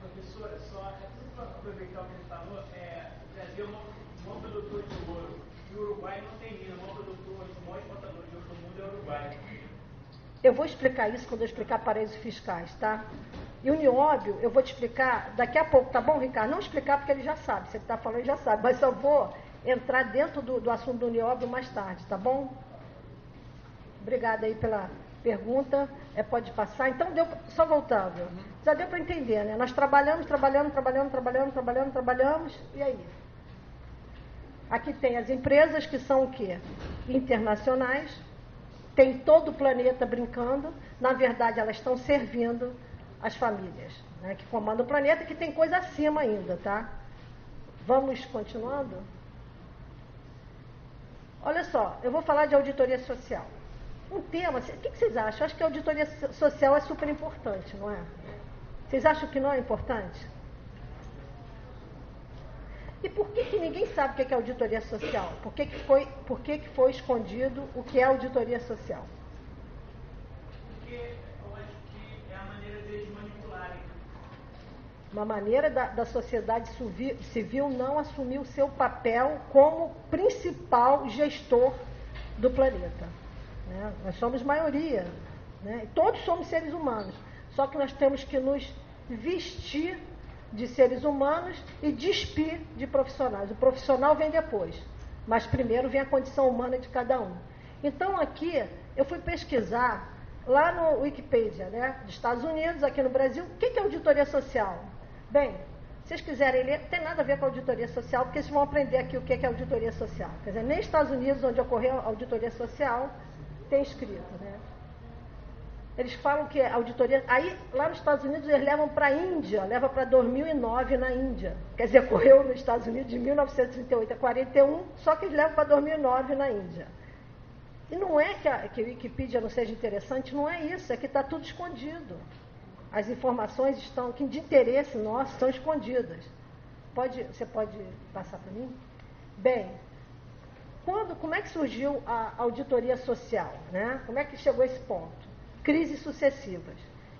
Professora, só para aproveitar o que ele falou, o Brasil é o maior produtor de ouro e o Uruguai não tem mina, o maior produtor, o maior exportador de ouro do mundo é o Uruguai. Eu vou explicar isso quando eu explicar paraísos fiscais, tá? E o nióbio, eu vou te explicar daqui a pouco, tá bom, Ricardo? Não explicar porque ele já sabe, se ele está falando ele já sabe, mas só vou entrar dentro do assunto do nióbio mais tarde, tá bom? Obrigada aí pela pergunta, pode passar. Então, só voltando, já deu para entender, né? Nós trabalhamos, e aí? Aqui tem as empresas que são o quê? Internacionais, tem todo o planeta brincando, na verdade elas estão servindo as famílias, né, que comandam o planeta, que tem coisa acima ainda, tá? Vamos continuando? Olha só, eu vou falar de auditoria social. Um tema, o que vocês acham? Eu acho que a auditoria social é super importante, não é? Vocês acham que não é importante? E por que ninguém sabe o que é auditoria social? Por que foi escondido o que é auditoria social? Porque eu acho que é a maneira deles manipularem. Uma maneira da sociedade civil não assumir o seu papel como principal gestor do planeta. Né? Nós somos maioria, né? Todos somos seres humanos, só que nós temos que nos vestir de seres humanos e despir de profissionais. O profissional vem depois, mas primeiro vem a condição humana de cada um. Então aqui, eu fui pesquisar lá no Wikipedia, né, dos Estados Unidos, aqui no Brasil, o que é auditoria social? Bem, Se vocês quiserem ler, não tem nada a ver com a auditoria social, porque vocês vão aprender aqui o que é auditoria social. Quer dizer, nem nos Estados Unidos, onde ocorreu a auditoria social, tem escrito, né? Eles falam que a auditoria... Aí, lá nos Estados Unidos, eles levam para a Índia, levam para 2009 na Índia. Quer dizer, ocorreu nos Estados Unidos de 1938 a 41, só que eles levam para 2009 na Índia. E não é que a Wikipedia não seja interessante, não é isso, é que está tudo escondido. As informações estão, que de interesse nosso, estão escondidas. Você pode passar para mim? Bem, como é que surgiu a auditoria social, né? Como é que chegou a esse ponto? Crises sucessivas.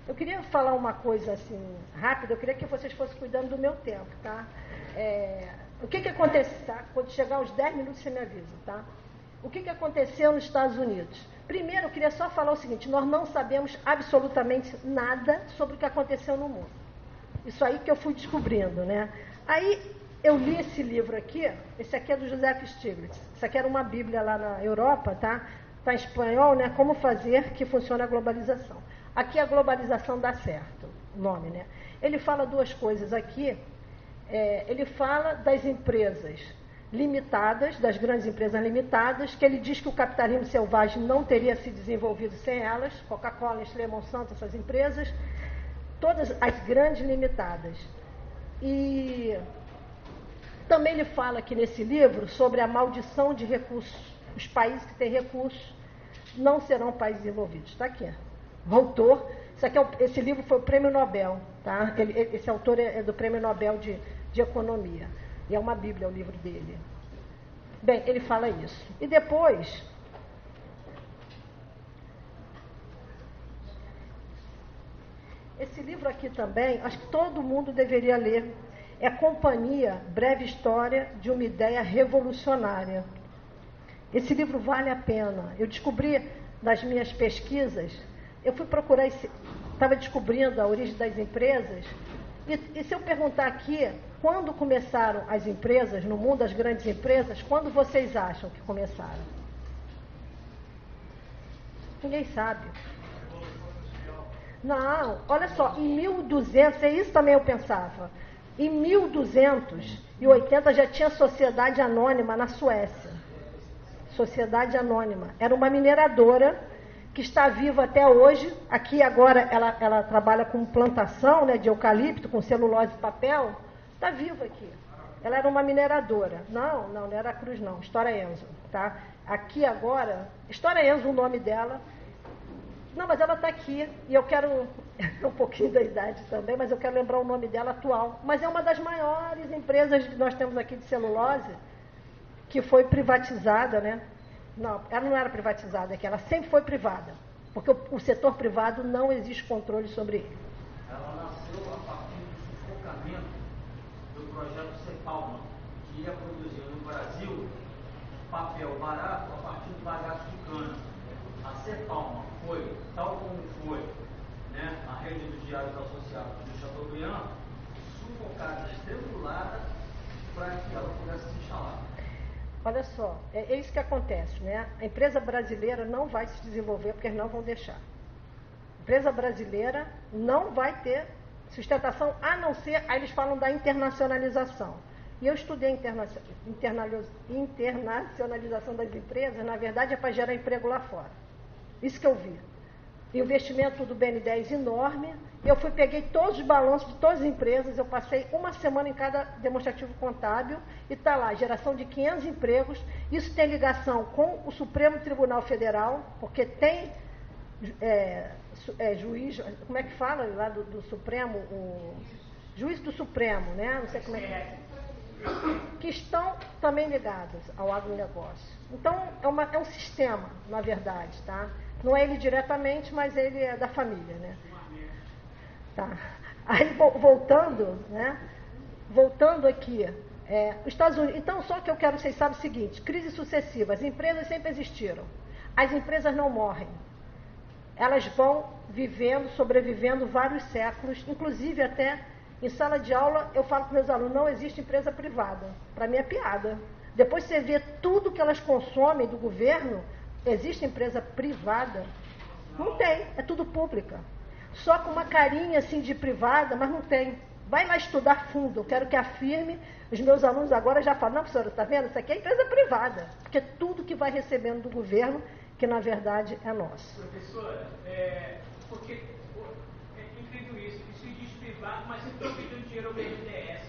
Eu queria falar uma coisa assim, rápida, eu queria que vocês fossem cuidando do meu tempo, tá? O que acontece, tá? Quando chegar aos 10 minutos você me avisa, tá? O que aconteceu nos Estados Unidos? Primeiro, eu queria só falar o seguinte, nós não sabemos absolutamente nada sobre o que aconteceu no mundo. Isso aí que eu fui descobrindo, né? Aí, eu li esse livro aqui, esse aqui é do Joseph Stiglitz. Isso aqui era uma bíblia lá na Europa, tá? Está em espanhol, né? Como fazer que funcione a globalização. Aqui a globalização dá certo, o nome, né? Ele fala duas coisas aqui. Ele fala das empresas limitadas, das grandes empresas limitadas, que ele diz que o capitalismo selvagem não teria se desenvolvido sem elas, Coca-Cola, Nestlé, Monsanto, essas empresas, todas as grandes limitadas. E também ele fala aqui nesse livro sobre a maldição de recursos. Os países que têm recursos não serão países desenvolvidos. Está aqui, o autor, esse livro foi o Prêmio Nobel, tá? Esse autor é do Prêmio Nobel de Economia. E é uma bíblia o livro dele. Bem, ele fala isso. E depois, esse livro aqui também, acho que todo mundo deveria ler. É Companhia, Breve História de uma Ideia Revolucionária. Esse livro vale a pena. Eu descobri nas minhas pesquisas, eu fui procurar, estava descobrindo a origem das empresas, e se eu perguntar aqui, quando começaram as empresas, no mundo das grandes empresas, quando vocês acham que começaram? Ninguém sabe. Não, olha só, em 1200, é isso também eu pensava, em 1280 já tinha sociedade anônima na Suécia. Sociedade anônima. Era uma mineradora que está viva até hoje. Aqui agora ela trabalha com plantação, né, de eucalipto, com celulose e papel. Está viva aqui. Ela era uma mineradora. Não era a Cruz não. História Enzo, tá? Aqui agora, História Enzo, o nome dela. Não, mas ela está aqui. E eu quero, um pouquinho da idade também, mas eu quero lembrar o nome dela atual. Mas é uma das maiores empresas que nós temos aqui de celulose, que foi privatizada, né? Não, ela não era privatizada aqui, ela sempre foi privada, porque o setor privado não existe controle sobre ele. Ela nasceu a partir do sufocamento do projeto Cepalma, que ia produzir no Brasil papel barato a partir do bagaço de cana. A Cepalma foi, tal como foi, né, a rede dos diários associados do Chateaubriand, sufocada, estrangulada, para que ela pudesse se instalar. Olha só, é isso que acontece, né? A empresa brasileira não vai se desenvolver porque eles não vão deixar. A empresa brasileira não vai ter sustentação, a não ser, aí eles falam da internacionalização. E eu estudei internacionalização das empresas, na verdade é para gerar emprego lá fora. Isso que eu vi. Investimento do BN10 enorme. Eu peguei todos os balanços de todas as empresas, eu passei uma semana em cada demonstrativo contábil e está lá, geração de 500 empregos. Isso tem ligação com o Supremo Tribunal Federal, porque tem juiz, como é que fala lá do Supremo, o juiz do Supremo, né? Não sei como é que estão também ligados ao agronegócio. Então, é um sistema, na verdade, tá? Não é ele diretamente, mas ele é da família, né? Tá. Aí, voltando, né? Voltando aqui, os Estados Unidos. Então, só que eu quero que vocês saibam o seguinte: crises sucessivas. As empresas sempre existiram. As empresas não morrem. Elas vão vivendo, sobrevivendo vários séculos, inclusive até em sala de aula eu falo para meus alunos, não existe empresa privada. Para mim é piada. Depois você vê tudo que elas consomem do governo, existe empresa privada? Não tem, é tudo pública. Só com uma carinha assim de privada, mas não tem. Vai lá estudar fundo, eu quero que afirme. Os meus alunos agora já falam, não, professora, está vendo? Isso aqui é empresa privada, porque tudo que vai recebendo do governo, que na verdade é nosso. Professora, porque é incrível isso, se diz privado, mas se estão pedindo dinheiro ao BNDES,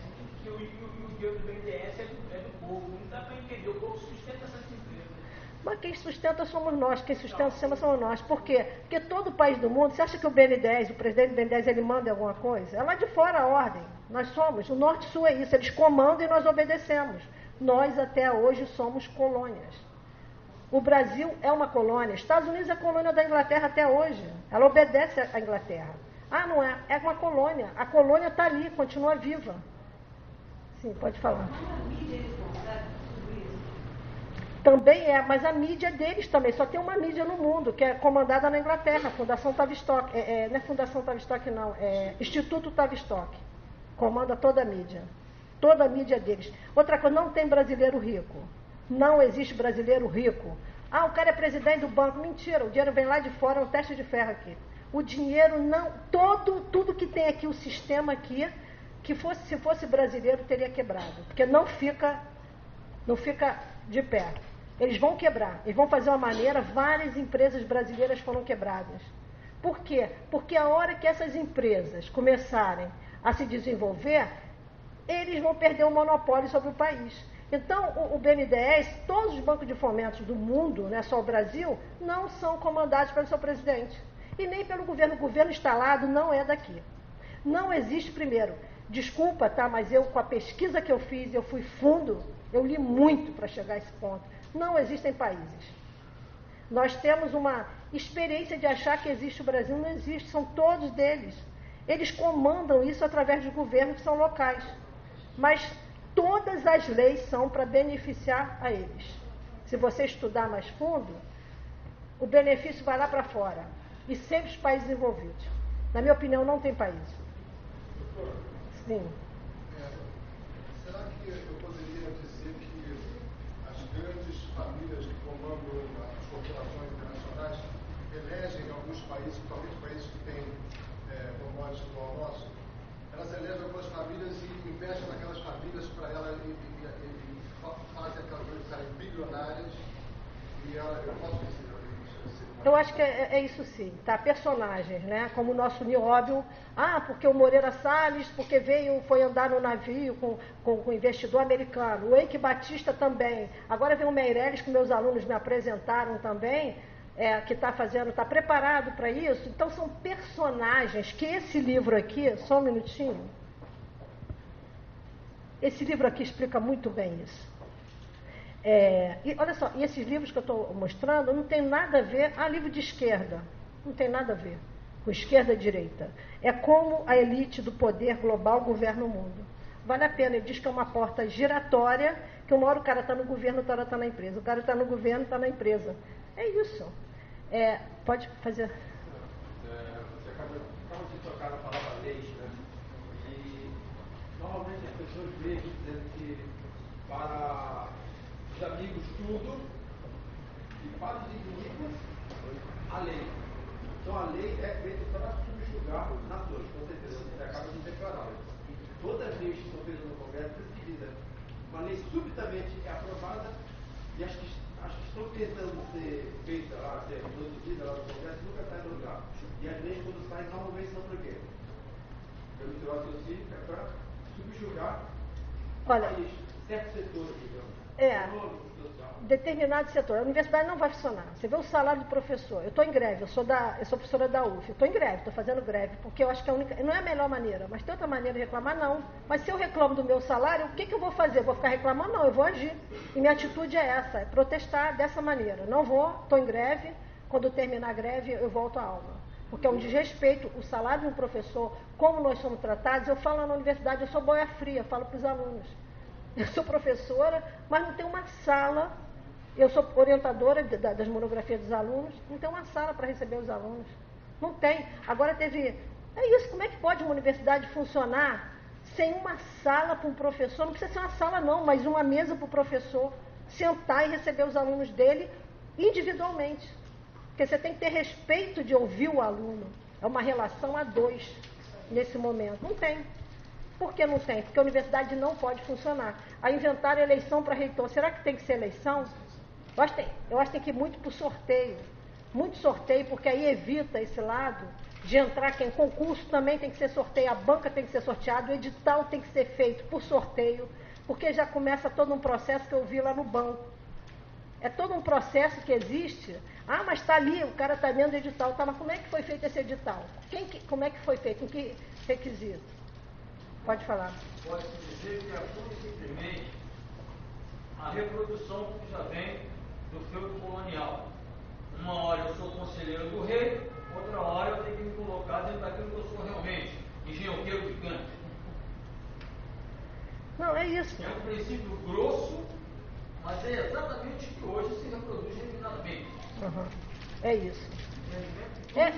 que o dinheiro do BNDES é do povo, não dá para entender, o povo sustenta essas empresas. Mas quem sustenta somos nós, quem sustenta o sistema somos nós. Por quê? Porque todo país do mundo, você acha que o BNDES, o presidente do BNDES, ele manda alguma coisa? É lá de fora a ordem. Nós somos, o Norte-Sul é isso, eles comandam e nós obedecemos. Nós até hoje somos colônias. O Brasil é uma colônia, Estados Unidos é colônia da Inglaterra até hoje. Ela obedece à Inglaterra. Ah, não é? É uma colônia. A colônia está ali, continua viva. Sim, pode falar. Também é, mas a mídia deles também. Só tem uma mídia no mundo, que é comandada na Inglaterra, a Fundação Tavistock. Não é Fundação Tavistock, não. É Instituto Tavistock. Comanda toda a mídia. Toda a mídia deles. Outra coisa, não tem brasileiro rico. Não existe brasileiro rico. Ah, o cara é presidente do banco. Mentira, o dinheiro vem lá de fora, é um teste de ferro aqui. O dinheiro não... Tudo que tem aqui, o sistema aqui, se fosse brasileiro, teria quebrado. Porque não fica de pé. Eles vão quebrar. Eles vão fazer uma maneira, várias empresas brasileiras foram quebradas. Por quê? Porque a hora que essas empresas começarem a se desenvolver, eles vão perder o monopólio sobre o país. Então, o BNDES, todos os bancos de fomento do mundo, não é só o Brasil, não são comandados pelo seu presidente. E nem pelo governo. O governo instalado não é daqui. Não existe, primeiro, desculpa, tá? Mas eu, com a pesquisa que eu fiz, eu fui fundo, eu li muito para chegar a esse ponto. Não existem países. Nós temos uma experiência de achar que existe o Brasil, não existe, são todos deles. Eles comandam isso através de governos que são locais. Mas todas as leis são para beneficiar a eles. Se você estudar mais fundo, o benefício vai lá para fora. E sempre os países envolvidos. Na minha opinião, não tem país. Sim. Será que eu poderia dizer que as grandes famílias que comandam as corporações internacionais elegem alguns países, principalmente países que têm commodities igual ao nosso, elas elegem algumas famílias e investem naquelas famílias para elas e fazem aquelas coisas ficarem bilionárias e eu posso dizer. Eu acho que é isso sim, tá? Personagens, né? Como o nosso Nióbio, porque o Moreira Salles, porque foi andar no navio com o investidor americano. O Eike Batista também. Agora vem o Meirelles, que meus alunos me apresentaram também, que está preparado para isso. Então são personagens que esse livro aqui, só um minutinho, esse livro aqui explica muito bem isso. E olha só, e esses livros que eu estou mostrando não tem nada a ver, livro de esquerda, não tem nada a ver com esquerda e direita. É como a elite do poder global governa o mundo. Vale a pena, ele diz que é uma porta giratória, que uma hora o cara está no governo, outra hora está na empresa. O cara está no governo, está na empresa. É isso. Pode fazer. Você acabou de tocar na palavra leis, né? E normalmente as pessoas veem dizendo que para os amigos tudo e para os inimigos a lei. Então a lei é feita para subjugar os nações, com certeza, você acaba de declarar. Todas as leis que são feitas no Congresso, que dizem, uma lei subitamente é aprovada e as que estão tentando ser feitas lá, ser produzidas lá no Congresso, nunca saem do lugar. E as leis, quando saem, normalmente são para quê? Pelo seu raciocínio, é para subjugar certos setores, digamos. Determinado setor. A universidade não vai funcionar. Você vê o salário do professor. Eu estou em greve, eu sou professora da UF. Estou em greve, estou fazendo greve, porque eu acho que não é a melhor maneira, mas tem outra maneira de reclamar, não. Mas se eu reclamo do meu salário, o que eu vou fazer? Eu vou ficar reclamando? Não, eu vou agir. E minha atitude é essa, é protestar dessa maneira. Não vou, estou em greve, quando terminar a greve eu volto à aula. Porque é um desrespeito, o salário de um professor, como nós somos tratados, eu falo na universidade, eu sou boia fria, falo para os alunos. Eu sou professora, mas não tem uma sala. Eu sou orientadora das monografias dos alunos, não tem uma sala para receber os alunos. Não tem. Agora teve... É isso, como é que pode uma universidade funcionar sem uma sala para um professor? Não precisa ser uma sala não, mas uma mesa para o professor sentar e receber os alunos dele individualmente. Porque você tem que ter respeito de ouvir o aluno. É uma relação a dois nesse momento. Não tem. Por que não tem? Porque a universidade não pode funcionar. Aí inventaram eleição para reitor. Será que tem que ser eleição? Eu acho que tem que ir muito para o sorteio. Muito sorteio, porque aí evita esse lado de entrar quem concurso também tem que ser sorteio, a banca tem que ser sorteada, o edital tem que ser feito por sorteio, porque já começa todo um processo que eu vi lá no banco. É todo um processo que existe. Ah, mas está ali, o cara está vendo o edital. Tá, mas como é que foi feito esse edital? Como é que foi feito? Com que requisito? Pode falar. Pode-se dizer que é pura e simplesmente a reprodução que já vem do feudo colonial. Uma hora eu sou conselheiro do rei, outra hora eu tenho que me colocar dentro daquilo que eu sou realmente, engenhoqueiro de canto. Não, é isso. É um princípio grosso, mas é exatamente o que hoje se reproduz refinadamente. Uhum. É isso.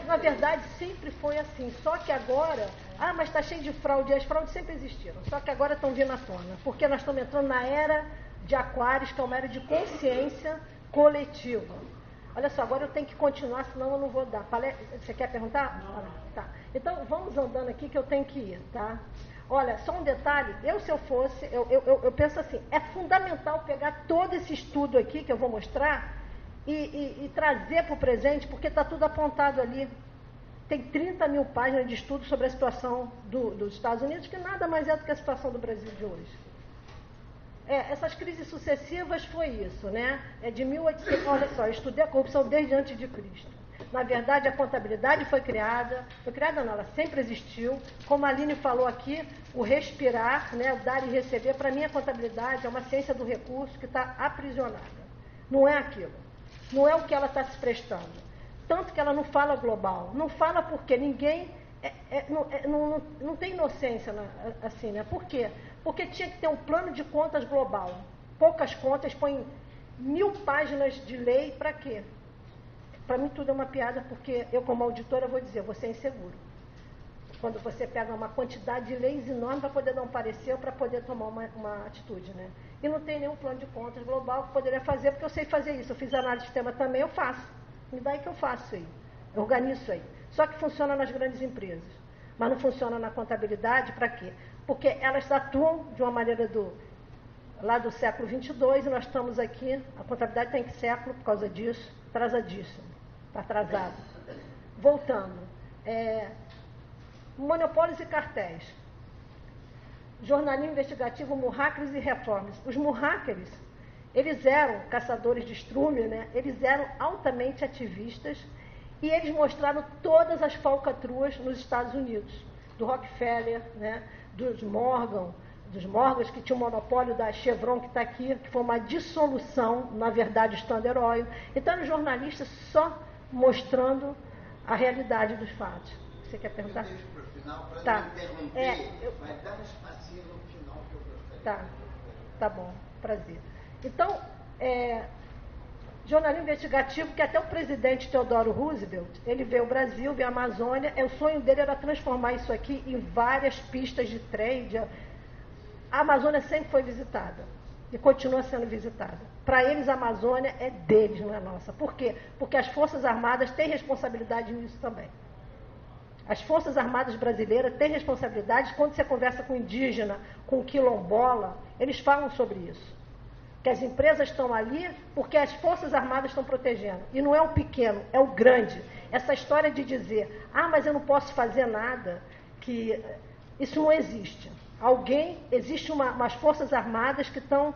Na verdade, sempre foi assim. Só que agora, mas está cheio de fraude. As fraudes sempre existiram. Só que agora estão vindo à tona. Porque nós estamos entrando na era de Aquários, que é uma era de consciência coletiva. Olha só, agora eu tenho que continuar, senão eu não vou dar. Você quer perguntar? Não. Tá. Então, vamos andando aqui que eu tenho que ir, tá? Olha, só um detalhe. Se eu fosse, eu penso assim, é fundamental pegar todo esse estudo aqui que eu vou mostrar e trazer para o presente, porque está tudo apontado ali. Tem 30 mil páginas de estudo sobre a situação dos Estados Unidos, que nada mais é do que a situação do Brasil de hoje. Essas crises sucessivas foi isso, né? De 1800, olha só, eu estudei a corrupção desde antes de Cristo. Na verdade, a contabilidade foi criada não, ela sempre existiu. Como a Aline falou aqui, o respirar, né, o dar e receber, para mim a contabilidade é uma ciência do recurso que está aprisionada. Não é aquilo. Não é o que ela está se prestando. Tanto que ela não fala global. Não fala porque ninguém... não tem inocência assim, né? Por quê? Porque tinha que ter um plano de contas global. Poucas contas, põem 1000 páginas de lei, para quê? Para mim tudo é uma piada, porque eu como auditora vou dizer, você é inseguro. Quando você pega uma quantidade de leis enorme para poder dar um parecer ou para poder tomar uma atitude, né? E não tem nenhum plano de contas global que poderia fazer, porque eu sei fazer isso. Eu fiz análise de sistema também, eu faço. Me dá aí que eu faço aí. Eu organizo isso aí. Só que funciona nas grandes empresas. Mas não funciona na contabilidade, para quê? Porque elas atuam de uma maneira lá do século 22 e nós estamos aqui, a contabilidade tem que século por causa disso, atrasadíssimo, está atrasado. Voltando, monopólios e cartéis, jornalismo investigativo, murráqueres e reformas. Os murráqueres, eles eram caçadores de estrume, né? Eles eram altamente ativistas e eles mostraram todas as falcatruas nos Estados Unidos, do Rockefeller, né? dos Morgans, que tinha o monopólio da Chevron, que está aqui, que foi uma dissolução, na verdade, do Standard Oil. Então, eram jornalistas só mostrando a realidade dos fatos. Você quer perguntar? Eu deixo para o final, para tá. não interromper, mas dá um espacinho no final que eu gostaria. Tá bom, prazer. Então, jornalismo investigativo, que até o presidente Theodore Roosevelt, ele veio ao Brasil, veio à Amazônia, o sonho dele era transformar isso aqui em várias pistas de trem. A Amazônia sempre foi visitada e continua sendo visitada. Para eles, a Amazônia é deles, não é nossa. Por quê? Porque as Forças Armadas têm responsabilidade nisso também. As Forças Armadas brasileiras têm responsabilidade. Quando você conversa com indígena, com quilombola, eles falam sobre isso. Que as empresas estão ali porque as Forças Armadas estão protegendo. E não é o pequeno, é o grande. Essa história de dizer, mas eu não posso fazer nada, que isso não existe. Existe umas Forças Armadas que estão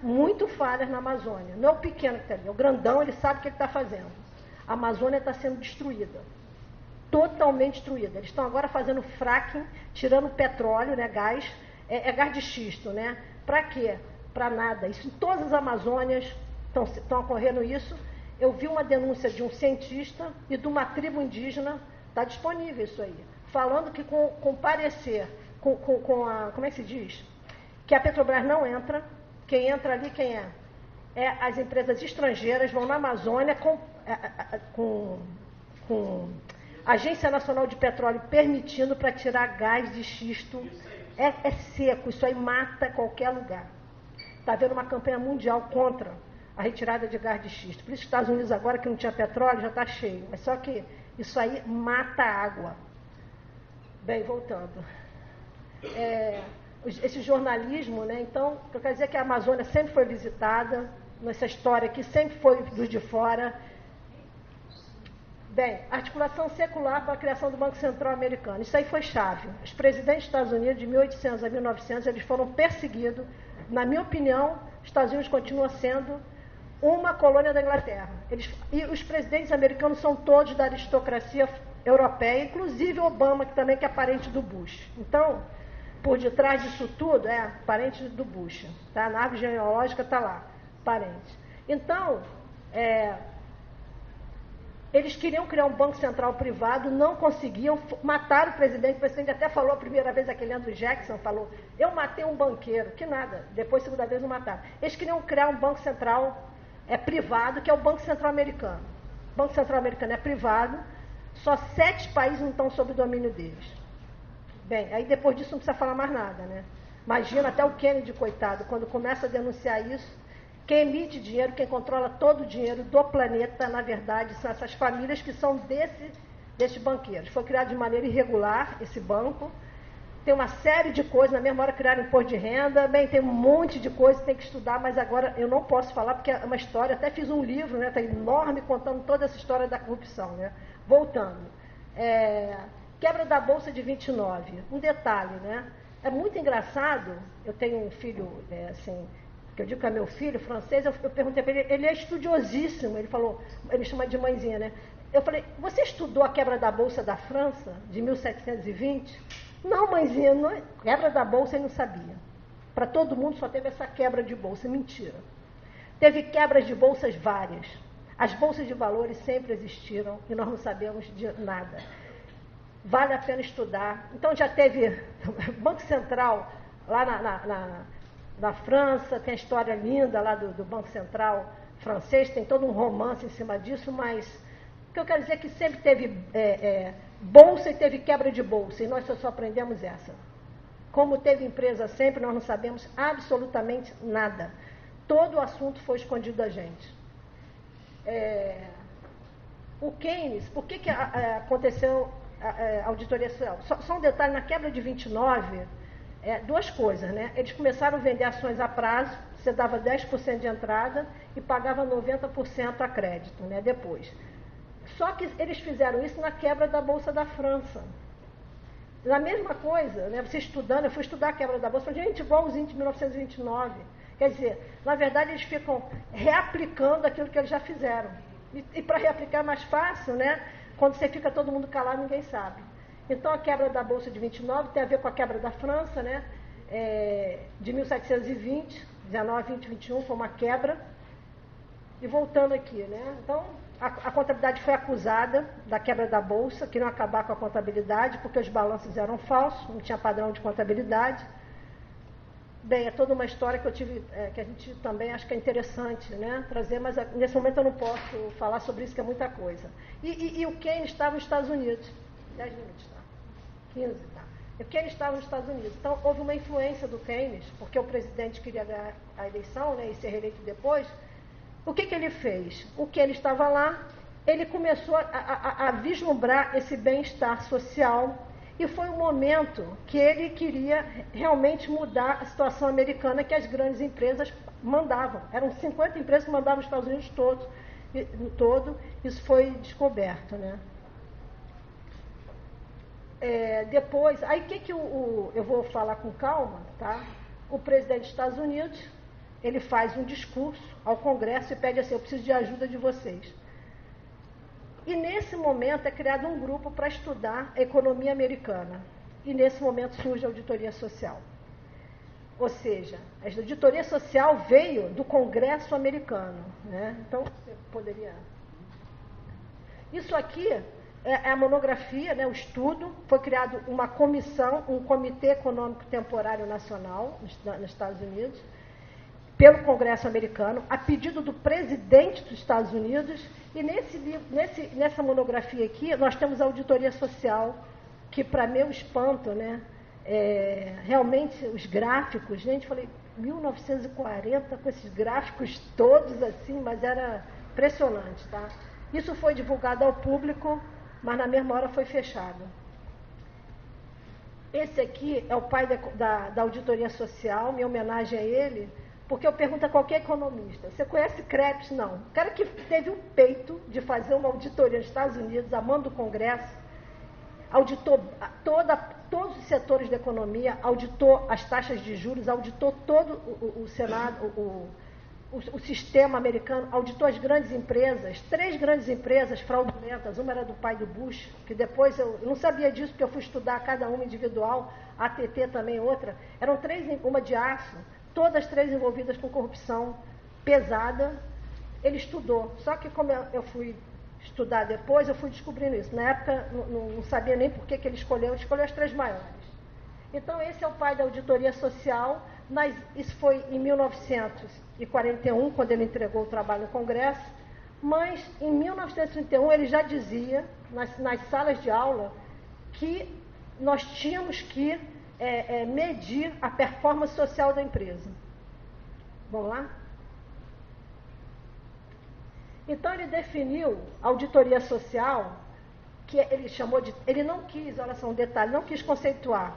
muito falhas na Amazônia. Não é o pequeno que está ali, é o grandão, ele sabe o que ele está fazendo. A Amazônia está sendo destruída. Totalmente destruída. Eles estão agora fazendo fracking, tirando petróleo, né, gás, gás de xisto, né? Para quê? Para nada. Isso em todas as Amazônias estão ocorrendo isso. Eu vi uma denúncia de um cientista e de uma tribo indígena, está disponível isso aí, falando que com parecer, como é que se diz? Que a Petrobras não entra, quem entra ali, quem é? As empresas estrangeiras vão na Amazônia com Agência Nacional de Petróleo permitindo para tirar gás de xisto. É seco, isso aí mata qualquer lugar. Está havendo uma campanha mundial contra a retirada de gás de xisto. Por isso, os Estados Unidos agora, que não tinha petróleo, já está cheio. Mas só que isso aí mata a água. Bem, voltando. esse jornalismo, né? Então, eu quero dizer que a Amazônia sempre foi visitada, nessa história aqui sempre foi dos de fora. Bem, articulação secular para a criação do Banco Central americano. Isso aí foi chave. Os presidentes dos Estados Unidos, de 1800 a 1900, eles foram perseguidos. Na minha opinião, os Estados Unidos continua sendo uma colônia da Inglaterra. E os presidentes americanos são todos da aristocracia europeia, inclusive Obama, que também é parente do Bush. Então, por detrás disso tudo, parente do Bush. Tá? Na árvore genealógica está lá, parente. Então, eles queriam criar um banco central privado, não conseguiam, mataram o presidente até falou a primeira vez, aquele Andrew Jackson falou, eu matei um banqueiro, que nada, depois, segunda vez, não mataram. Eles queriam criar um banco central privado, que é o Banco Central Americano. O Banco Central Americano é privado, só 7 países não estão sob o domínio deles. Bem, aí depois disso não precisa falar mais nada, né? Imagina até o Kennedy, coitado, quando começa a denunciar isso, quem emite dinheiro, quem controla todo o dinheiro do planeta, na verdade, são essas famílias que são desses banqueiros. Foi criado de maneira irregular esse banco. Tem uma série de coisas, na mesma hora criaram imposto de renda, bem, tem um monte de coisas, tem que estudar, mas agora eu não posso falar, porque é uma história, até fiz um livro, né, está enorme, contando toda essa história da corrupção. Né? Voltando. Quebra da Bolsa de 29. Um detalhe, né? É muito engraçado, eu tenho um filho, assim, que eu digo que é meu filho, francês, eu perguntei para ele é estudiosíssimo, ele falou, ele chama de mãezinha, né? Eu falei, você estudou a quebra da Bolsa da França, de 1720? Não, mãezinha, não, quebra da Bolsa ele não sabia. Para todo mundo só teve essa quebra de bolsa, mentira. Teve quebras de bolsas várias. As bolsas de valores sempre existiram e nós não sabemos de nada. Vale a pena estudar. Então já teve Banco Central lá na França, tem a história linda lá do Banco Central francês, tem todo um romance em cima disso, mas o que eu quero dizer é que sempre teve bolsa e teve quebra de bolsa, e nós só aprendemos essa. Como teve empresa sempre, nós não sabemos absolutamente nada. Todo o assunto foi escondido da gente. O Keynes, por que aconteceu a auditoria social? Só um detalhe, na quebra de 29, duas coisas, né? Eles começaram a vender ações a prazo, você dava 10% de entrada e pagava 90% a crédito, né? Depois. Só que eles fizeram isso na quebra da Bolsa da França. Na mesma coisa, né? Você estudando, eu fui estudar a quebra da Bolsa, falei, gente, igualzinho de 1929. Quer dizer, na verdade, eles ficam reaplicando aquilo que eles já fizeram. E para reaplicar é mais fácil, né? Quando você fica todo mundo calado, ninguém sabe. Então, a quebra da Bolsa de 29 tem a ver com a quebra da França, né? De 1720, 19, 20, 21, foi uma quebra. E voltando aqui, né? Então, a contabilidade foi acusada da quebra da Bolsa, queriam acabar com a contabilidade, porque os balanços eram falsos, não tinha padrão de contabilidade. Bem, é toda uma história que eu tive, que a gente também acho que é interessante, né, trazer, mas nesse momento eu não posso falar sobre isso, que é muita coisa. E o Keynes estava nos Estados Unidos. 10 minutos, tá? 15, tá? O Keynes estava nos Estados Unidos. Então, houve uma influência do Keynes, porque o presidente queria ganhar a eleição, né, e ser reeleito depois. O que ele fez? O Keynes estava lá, ele começou a vislumbrar esse bem-estar social, e foi o momento que ele queria realmente mudar a situação americana que as grandes empresas mandavam. Eram 50 empresas que mandavam os Estados Unidos todo. Isso foi descoberto, né? Depois, aí eu vou falar com calma, tá? O presidente dos Estados Unidos, ele faz um discurso ao Congresso e pede assim, eu preciso de ajuda de vocês. E nesse momento é criado um grupo para estudar a economia americana. E nesse momento surge a auditoria social. Ou seja, a auditoria social veio do Congresso americano, né? Então, você poderia... Isso aqui é a monografia, né, o estudo. Foi criado uma comissão, um Comitê Econômico Temporário Nacional nos Estados Unidos, pelo Congresso americano, a pedido do presidente dos Estados Unidos. E nessa monografia aqui, nós temos a auditoria social, que, para meu espanto, né, realmente os gráficos, gente, falei, 1940, com esses gráficos todos assim, mas era impressionante, tá? Isso foi divulgado ao público, mas na mesma hora foi fechado. Esse aqui é o pai da auditoria social, minha homenagem a ele, porque eu pergunto a qualquer economista, você conhece Krebs? Não. O cara que teve o peito de fazer uma auditoria nos Estados Unidos, a mando do Congresso, auditou todos os setores da economia, auditou as taxas de juros, auditou todo o Senado, o sistema americano, auditou as grandes empresas, 3 grandes empresas fraudulentas, uma era do pai do Bush, que depois eu não sabia disso porque eu fui estudar cada uma individual, a AT&T também outra, eram 3, uma de aço, todas 3 envolvidas com corrupção pesada, ele estudou, só que como eu fui estudar depois, eu fui descobrindo isso, na época não sabia nem por que ele escolheu as 3 maiores. Então esse é o pai da auditoria social, isso foi em 1941, quando ele entregou o trabalho no Congresso, mas em 1931 ele já dizia, nas salas de aula, que nós tínhamos que medir a performance social da empresa. Vamos lá? Então ele definiu a auditoria social, que ele chamou de... Ele não quis, olha só um detalhe, não quis conceituar,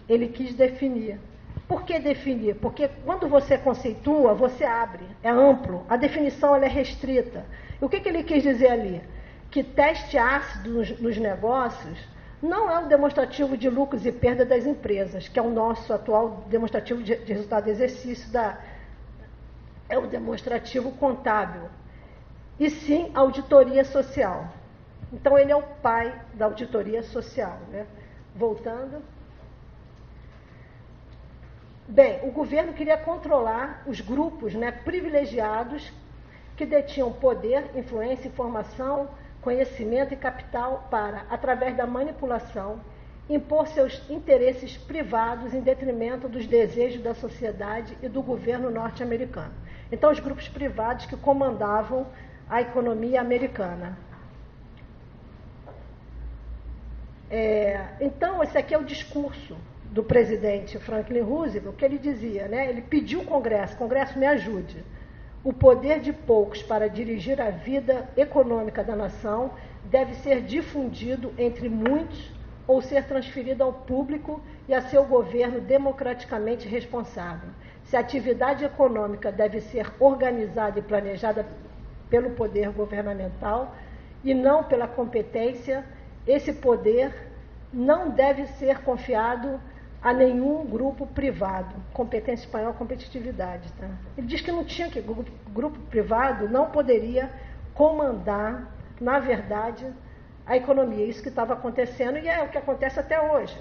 ele quis definir. Por que definir? Porque quando você conceitua, você abre, é amplo, a definição ela é restrita. E o que ele quis dizer ali? Que teste ácido nos negócios não é o demonstrativo de lucros e perda das empresas, que é o nosso atual demonstrativo de resultado de exercício, é o demonstrativo contábil, e sim a auditoria social. Então ele é o pai da auditoria social, né? Voltando. Bem, o governo queria controlar os grupos, né, privilegiados que detinham poder, influência, informação, conhecimento e capital para, através da manipulação, impor seus interesses privados em detrimento dos desejos da sociedade e do governo norte-americano. Então, os grupos privados que comandavam a economia americana. Então, esse aqui é o discurso do presidente Franklin Roosevelt, que ele dizia, né, ele pediu ao Congresso me ajude. O poder de poucos para dirigir a vida econômica da nação deve ser difundido entre muitos ou ser transferido ao público e a seu governo democraticamente responsável. Se a atividade econômica deve ser organizada e planejada pelo poder governamental e não pela competência, esse poder não deve ser confiado a nenhum grupo privado. Competência espanhola, competitividade. Tá? Ele diz que não tinha que grupo privado não poderia comandar, na verdade, a economia. Isso que estava acontecendo e é o que acontece até hoje.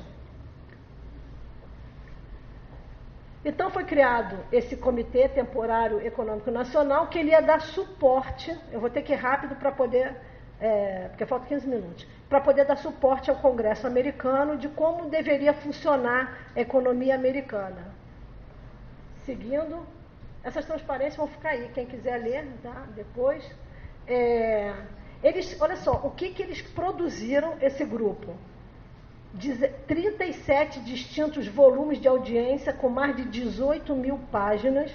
Então foi criado esse Comitê Temporário Econômico Nacional, que ele ia dar suporte, eu vou ter que ir rápido para poder, porque faltam 15 minutos, para poder dar suporte ao Congresso americano de como deveria funcionar a economia americana. Seguindo, essas transparências vão ficar aí, quem quiser ler, tá? Depois. Olha só, o que eles produziram, esse grupo? 37 distintos volumes de audiência com mais de 18.000 páginas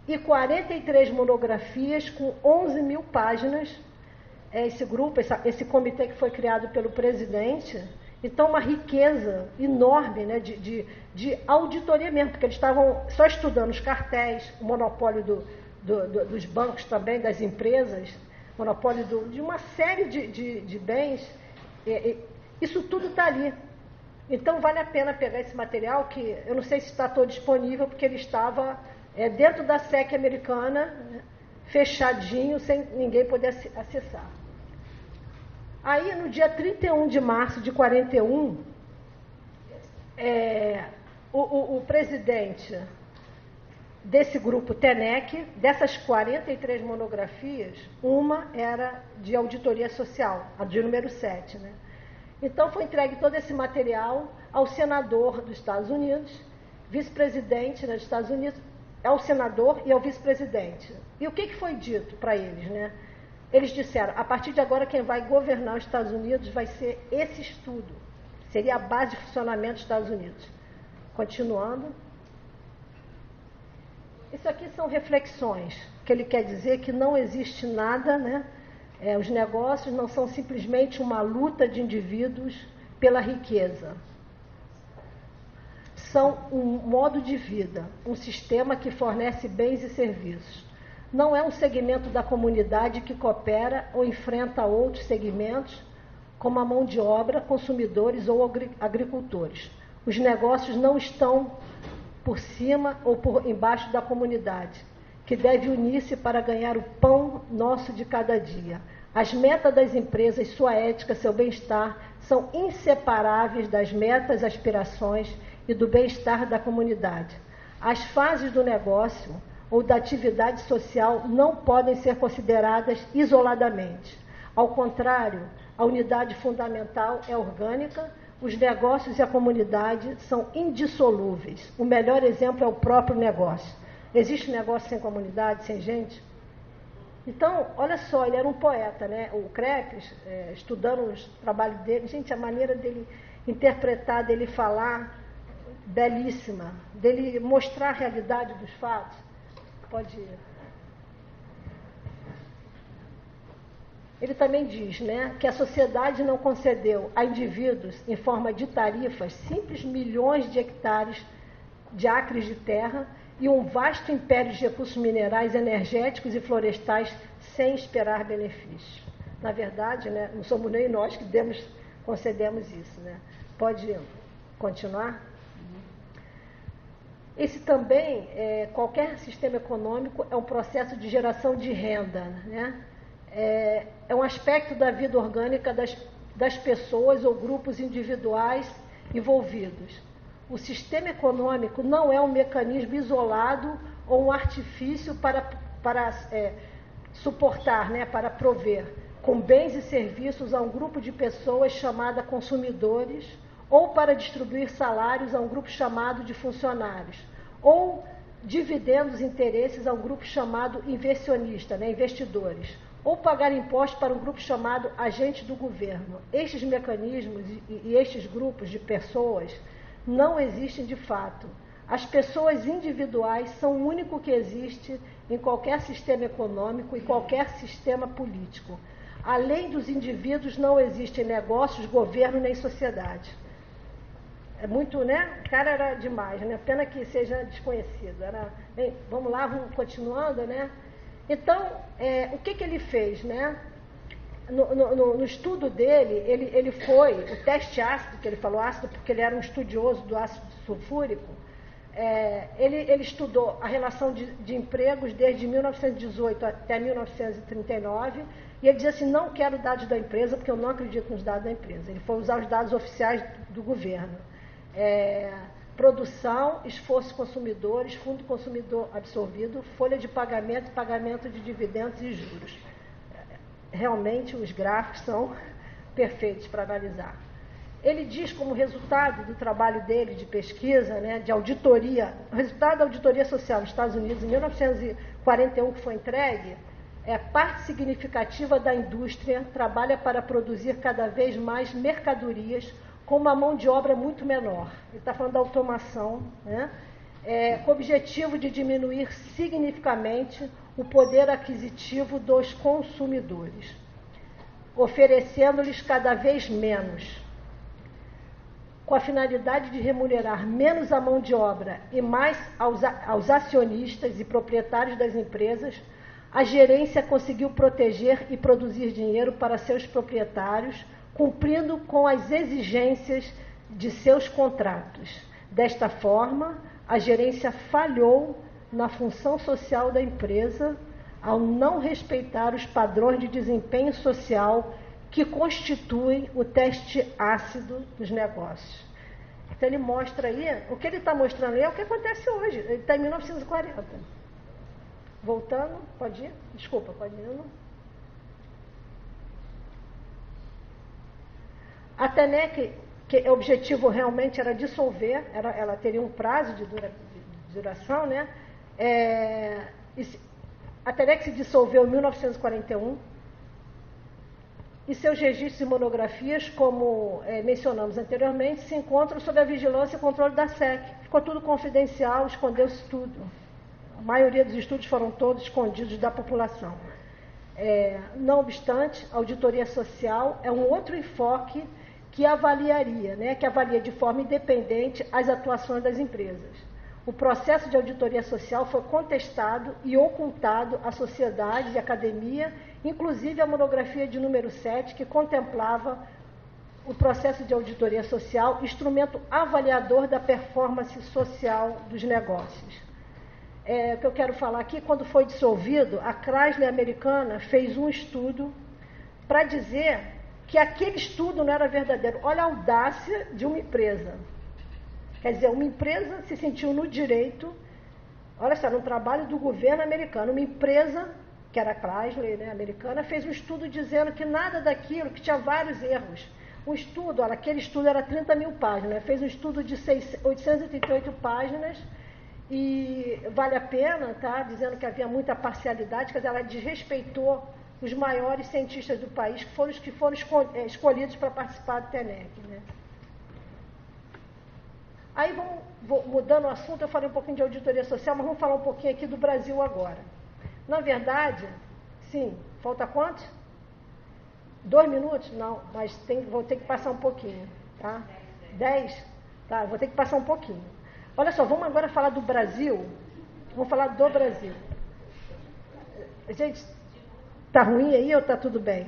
e 43 monografias com 11.000 páginas. Esse grupo, esse comitê que foi criado pelo presidente, então uma riqueza enorme, né, de auditoria mesmo, porque eles estavam só estudando os cartéis, o monopólio dos bancos também, das empresas, monopólio de uma série de bens. Isso tudo está ali. Então vale a pena pegar esse material, que eu não sei se está todo disponível, porque ele estava dentro da SEC americana, né, fechadinho, sem ninguém poder acessar. Aí, no dia 31 de março de 41, o presidente desse grupo TENEC, dessas 43 monografias, uma era de auditoria social, a de número 7, né? Então foi entregue todo esse material ao senador dos Estados Unidos, vice-presidente, né, dos Estados Unidos, ao senador e ao vice-presidente. E o que foi dito para eles, né? Eles disseram, a partir de agora quem vai governar os Estados Unidos vai ser esse estudo. Seria a base de funcionamento dos Estados Unidos. Continuando. Isso aqui são reflexões, que ele quer dizer que não existe nada, né? Os negócios não são simplesmente uma luta de indivíduos pela riqueza. são um modo de vida, um sistema que fornece bens e serviços. Não é um segmento da comunidade que coopera ou enfrenta outros segmentos, como a mão de obra, consumidores ou agricultores. Os negócios não estão por cima ou por embaixo da comunidade, que deve unir-se para ganhar o pão nosso de cada dia. As metas das empresas, sua ética, seu bem-estar, são inseparáveis das metas, aspirações e do bem-estar da comunidade. As fases do negócio ou da atividade social não podem ser consideradas isoladamente. Ao contrário, a unidade fundamental é orgânica, os negócios e a comunidade são indissolúveis. O melhor exemplo é o próprio negócio. Existe negócio sem comunidade, sem gente? Então, olha só, ele era um poeta, né? O Crepes, estudando os trabalhos dele, gente, a maneira dele interpretar, dele falar, belíssima, dele mostrar a realidade dos fatos. Pode ir. Ele também diz, né, que a sociedade não concedeu a indivíduos, em forma de tarifas, simples milhões de hectares de acres de terra e um vasto império de recursos minerais, energéticos e florestais sem esperar benefícios. Na verdade, né, não somos nem nós que concedemos isso. Né? Pode continuar? Esse também, qualquer sistema econômico é um processo de geração de renda, né? É um aspecto da vida orgânica das pessoas ou grupos individuais envolvidos. O sistema econômico não é um mecanismo isolado ou um artifício para suportar, né, para prover com bens e serviços a um grupo de pessoas chamada consumidores, ou para distribuir salários a um grupo chamado de funcionários, ou dividendos e interesses a um grupo chamado inversionista, né, investidores, ou pagar impostos para um grupo chamado agente do governo. Estes mecanismos e estes grupos de pessoas não existem de fato. As pessoas individuais são o único que existe em qualquer sistema econômico e qualquer sistema político. Além dos indivíduos, não existem negócios, governo nem sociedade. É muito, né? O cara era demais, né? Pena que seja desconhecido. Bem, vamos lá, vamos continuando, né? Então, o que ele fez, né? No estudo dele, ele foi, o teste ácido, que ele falou ácido porque ele era um estudioso do ácido sulfúrico, ele estudou a relação de empregos desde 1918 até 1939, e ele dizia assim, não quero dados da empresa, porque eu não acredito nos dados da empresa. Ele foi usar os dados oficiais do governo. Produção, esforço consumidores, fundo consumidor absorvido, folha de pagamento, pagamento de dividendos e juros. Realmente os gráficos são perfeitos para analisar. Ele diz como resultado do trabalho dele de pesquisa, né, de auditoria, o resultado da auditoria social nos Estados Unidos em 1941 que foi entregue, parte significativa da indústria trabalha para produzir cada vez mais mercadorias com uma mão de obra muito menor. Ele está falando da automação, né? Com o objetivo de diminuir significativamente o poder aquisitivo dos consumidores, oferecendo-lhes cada vez menos, com a finalidade de remunerar menos a mão de obra e mais aos acionistas e proprietários das empresas. A gerência conseguiu proteger e produzir dinheiro para seus proprietários, cumprindo com as exigências de seus contratos. Desta forma, a gerência falhou na função social da empresa ao não respeitar os padrões de desempenho social que constituem o teste ácido dos negócios. Então ele mostra aí, o que ele está mostrando aí é o que acontece hoje. Ele está em 1940. Voltando, pode ir? Desculpa, pode ir? Não? A TENEC, que o objetivo realmente era dissolver, ela teria um prazo de duração, né? A TENEC se dissolveu em 1941 e seus registros e monografias, como mencionamos anteriormente, se encontram sob a vigilância e controle da SEC. Ficou tudo confidencial, escondeu-se tudo. A maioria dos estudos foram todos escondidos da população. Não obstante, a auditoria social é um outro enfoque que avaliaria, né, que avalia de forma independente as atuações das empresas. O processo de auditoria social foi contestado e ocultado à sociedade e à academia, inclusive a monografia de número 7, que contemplava o processo de auditoria social, instrumento avaliador da performance social dos negócios. O que eu quero falar aqui, quando foi dissolvido, a Chrysler americana fez um estudo para dizer que aquele estudo não era verdadeiro. Olha a audácia de uma empresa. Quer dizer, uma empresa se sentiu no direito, olha só, no trabalho do governo americano, uma empresa, que era a Chrysler, né, americana, fez um estudo dizendo que nada daquilo, que tinha vários erros. Um estudo, olha, aquele estudo era 30 mil páginas, fez um estudo de 838 páginas, e vale a pena, tá, dizendo que havia muita parcialidade, quer dizer, ela desrespeitou os maiores cientistas do país, que foram escolhidos para participar do TENEC, né. Aí mudando o assunto, eu falei um pouquinho de auditoria social, mas vamos falar um pouquinho aqui do Brasil agora. Na verdade, sim, falta quantos? 2 minutos? Não, mas vou ter que passar um pouquinho, tá? 10? Tá, vou ter que passar um pouquinho. Olha só, vamos agora falar do Brasil. Vamos falar do Brasil. Gente, tá ruim aí ou tá tudo bem?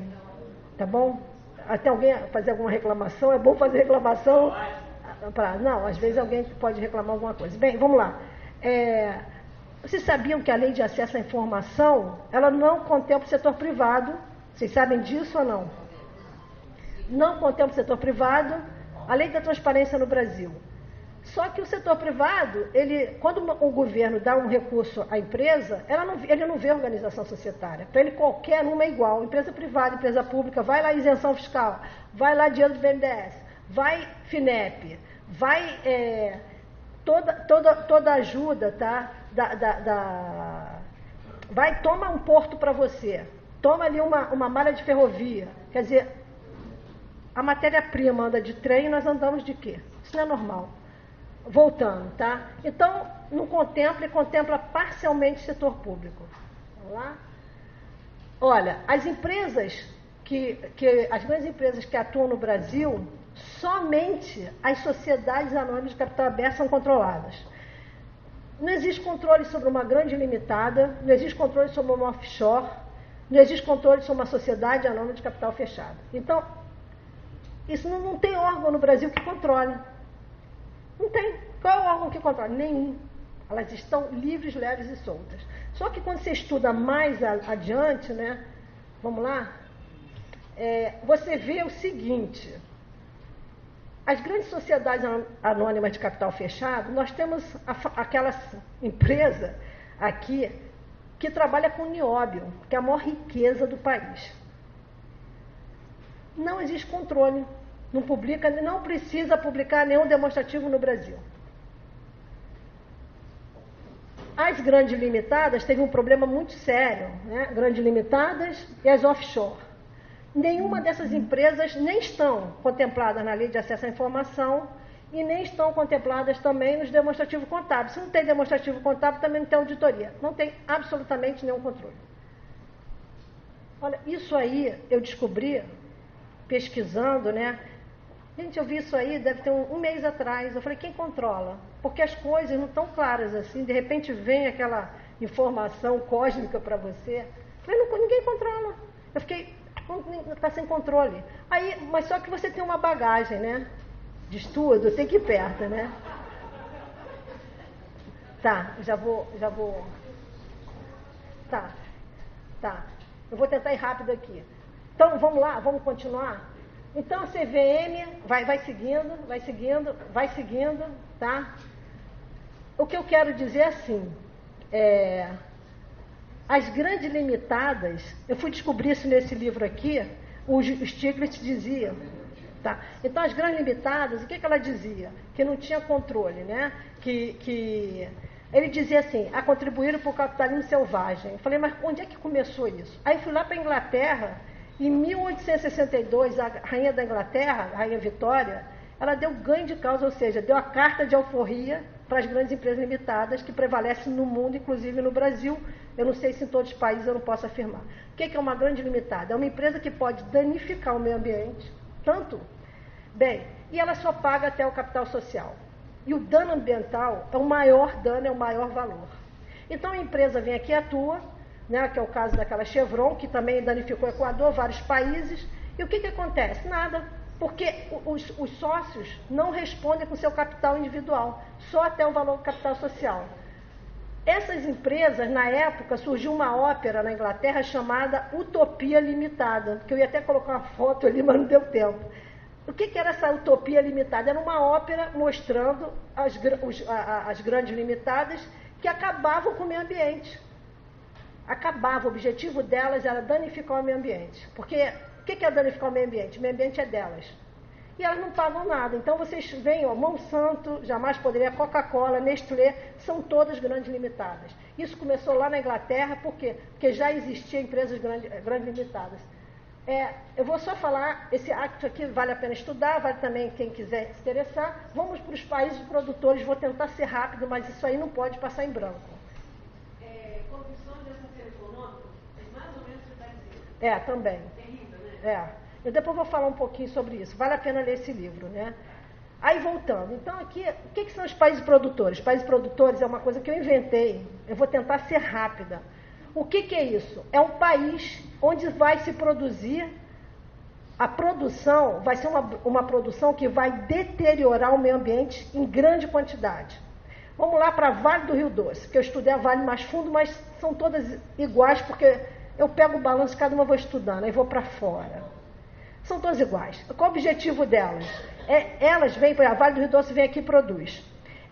Tá bom? Até alguém fazer alguma reclamação? É bom fazer reclamação? Não, às vezes alguém pode reclamar alguma coisa. Bem, vamos lá. Vocês sabiam que a lei de acesso à informação, ela não contempla o setor privado? Vocês sabem disso ou não? Não contempla o setor privado, a lei da transparência no Brasil. Só que o setor privado, quando o governo dá um recurso à empresa, ele não vê organização societária. Para ele qualquer uma é igual. Empresa privada, empresa pública, vai lá isenção fiscal, vai lá dinheiro do BNDES, vai FINEP, vai toda ajuda, tá? Vai, toma um porto para você, toma ali uma malha de ferrovia. Quer dizer, a matéria-prima anda de trem e nós andamos de quê? Isso não é normal. Voltando, tá? Então, não contempla e contempla parcialmente o setor público. Vamos lá? Olha, as empresas as grandes empresas que atuam no Brasil, somente as sociedades anônimas de capital aberto são controladas. Não existe controle sobre uma grande limitada, não existe controle sobre uma offshore, não existe controle sobre uma sociedade anônima de capital fechado. Então, isso não tem órgão no Brasil que controle. Não tem. Qual é o órgão que controla? Nenhum. Elas estão livres, leves e soltas. Só que quando você estuda mais adiante, né? Vamos lá? Você vê o seguinte: as grandes sociedades anônimas de capital fechado, nós temos aquela empresa aqui que trabalha com nióbio, que é a maior riqueza do país. Não existe controle. Não precisa publicar nenhum demonstrativo no Brasil. As grandes limitadas teve um problema muito sério, né? Grandes limitadas e as offshore. Nenhuma dessas empresas nem estão contempladas na Lei de Acesso à Informação e nem estão contempladas também nos demonstrativos contábeis. Se não tem demonstrativo contábil, também não tem auditoria. Não tem absolutamente nenhum controle. Olha, isso aí eu descobri pesquisando, né? Gente, eu vi isso aí, deve ter um mês atrás. Eu falei, quem controla? Porque as coisas não estão claras assim. De repente vem aquela informação cósmica para você. Eu falei, ninguém controla. Eu fiquei, está sem controle. Aí, mas só que você tem uma bagagem, né? De estudo, tem que ir perto, né? Tá, já vou. Tá. Eu vou tentar ir rápido aqui. Então, vamos lá, vamos continuar? Então, a CVM vai seguindo, tá? O que eu quero dizer é assim, as grandes limitadas, eu fui descobrir isso nesse livro aqui, o Stiglitz dizia, tá? Então, as grandes limitadas, o que ela dizia? Que não tinha controle, né? Que ele dizia assim, a contribuir para o capitalismo selvagem. Eu falei, mas onde é que começou isso? Aí fui lá para a Inglaterra. Em 1862, a rainha da Inglaterra, a rainha Vitória, ela deu ganho de causa, ou seja, deu a carta de alforria para as grandes empresas limitadas que prevalecem no mundo, inclusive no Brasil. Eu não sei se em todos os países eu não posso afirmar. O que é uma grande limitada? É uma empresa que pode danificar o meio ambiente, tanto Bem, e ela só paga até o capital social. E o dano ambiental é o maior dano, é o maior valor. Então a empresa vem aqui e atua, né, que é o caso daquela Chevron, que também danificou o Equador, vários países. E o que acontece? Nada, porque os sócios não respondem com seu capital individual, só até o valor do capital social. Essas empresas, na época, surgiu uma ópera na Inglaterra chamada Utopia Limitada, que eu ia até colocar uma foto ali, mas não deu tempo. O que era essa Utopia Limitada? Era uma ópera mostrando as grandes limitadas que acabavam com o meio ambiente. Acabava, o objetivo delas era danificar o meio ambiente. Porque o que é danificar o meio ambiente? O meio ambiente é delas. E elas não pagam nada. Então vocês veem, ó, Monsanto, jamais poderia, Coca-Cola, Nestlé, são todas grandes limitadas. Isso começou lá na Inglaterra, por quê? Porque já existiam empresas grandes limitadas. Eu vou só falar, esse acto aqui vale a pena estudar, vale também quem quiser se interessar. Vamos para os países produtores, vou tentar ser rápido, mas isso aí não pode passar em branco. Corrupção e desafio econômico, é mais ou menos o que você está dizendo. Também. Terrível, né? Eu depois vou falar um pouquinho sobre isso. Vale a pena ler esse livro, né? Aí, voltando. Então, aqui, o que são os países produtores? Países produtores é uma coisa que eu inventei. Eu vou tentar ser rápida. O que é isso? É um país onde vai se produzir, a produção vai ser uma produção que vai deteriorar o meio ambiente em grande quantidade. Vamos lá para Vale do Rio Doce, porque eu estudei a Vale mais fundo, mas são todas iguais, porque eu pego o balanço, cada uma vou estudando, aí vou para fora. São todas iguais. Qual o objetivo delas? Elas vêm, a Vale do Rio Doce vem aqui e produz.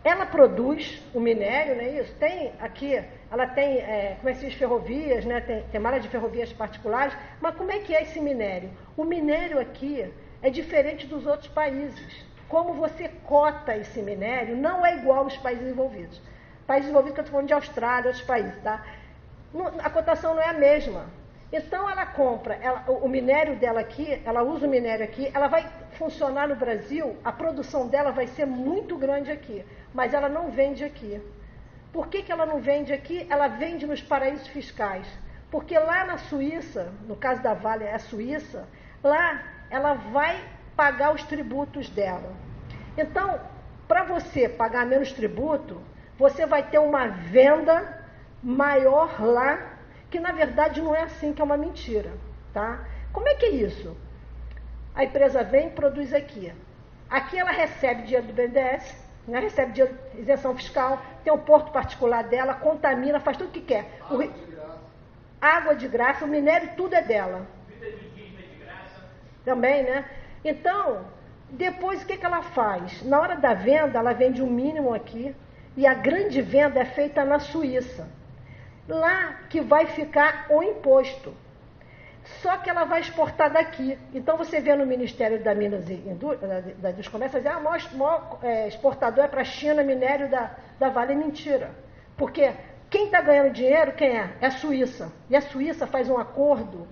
Ela produz o minério, não é isso? Tem aqui, ela tem, como é que se diz, ferrovias, né? Tem malha de ferrovias particulares, mas como é que é esse minério? O minério aqui é diferente dos outros países. Como você cota esse minério não é igual aos países desenvolvidos. Países desenvolvidos que eu estou falando de Austrália, outros países, tá? A cotação não é a mesma. Então ela compra, o minério dela aqui, ela usa o minério aqui, ela vai funcionar no Brasil, a produção dela vai ser muito grande aqui, mas ela não vende aqui. Por que ela não vende aqui? Ela vende nos paraísos fiscais. Porque lá na Suíça, no caso da Vale é a Suíça, lá ela vai pagar os tributos dela. Então, para você pagar menos tributo, você vai ter uma venda maior lá, que na verdade não é assim, que é uma mentira, tá? Como é que é isso? A empresa vem e produz aqui. Aqui ela recebe dinheiro do BNDES, né? Recebe dinheiro de isenção fiscal, tem um porto particular dela, contamina, faz tudo o que quer. Água de graça, o minério tudo é dela. Vida indígena de graça. Também, né? Então, depois o que ela faz? Na hora da venda, ela vende o mínimo aqui, e a grande venda é feita na Suíça. Lá que vai ficar o imposto. Só que ela vai exportar daqui. Então você vê no Ministério da Minas e dos Comércios, o maior exportador é para a China, minério da Vale. É mentira. Porque quem está ganhando dinheiro, quem é? É a Suíça. E a Suíça faz um acordo.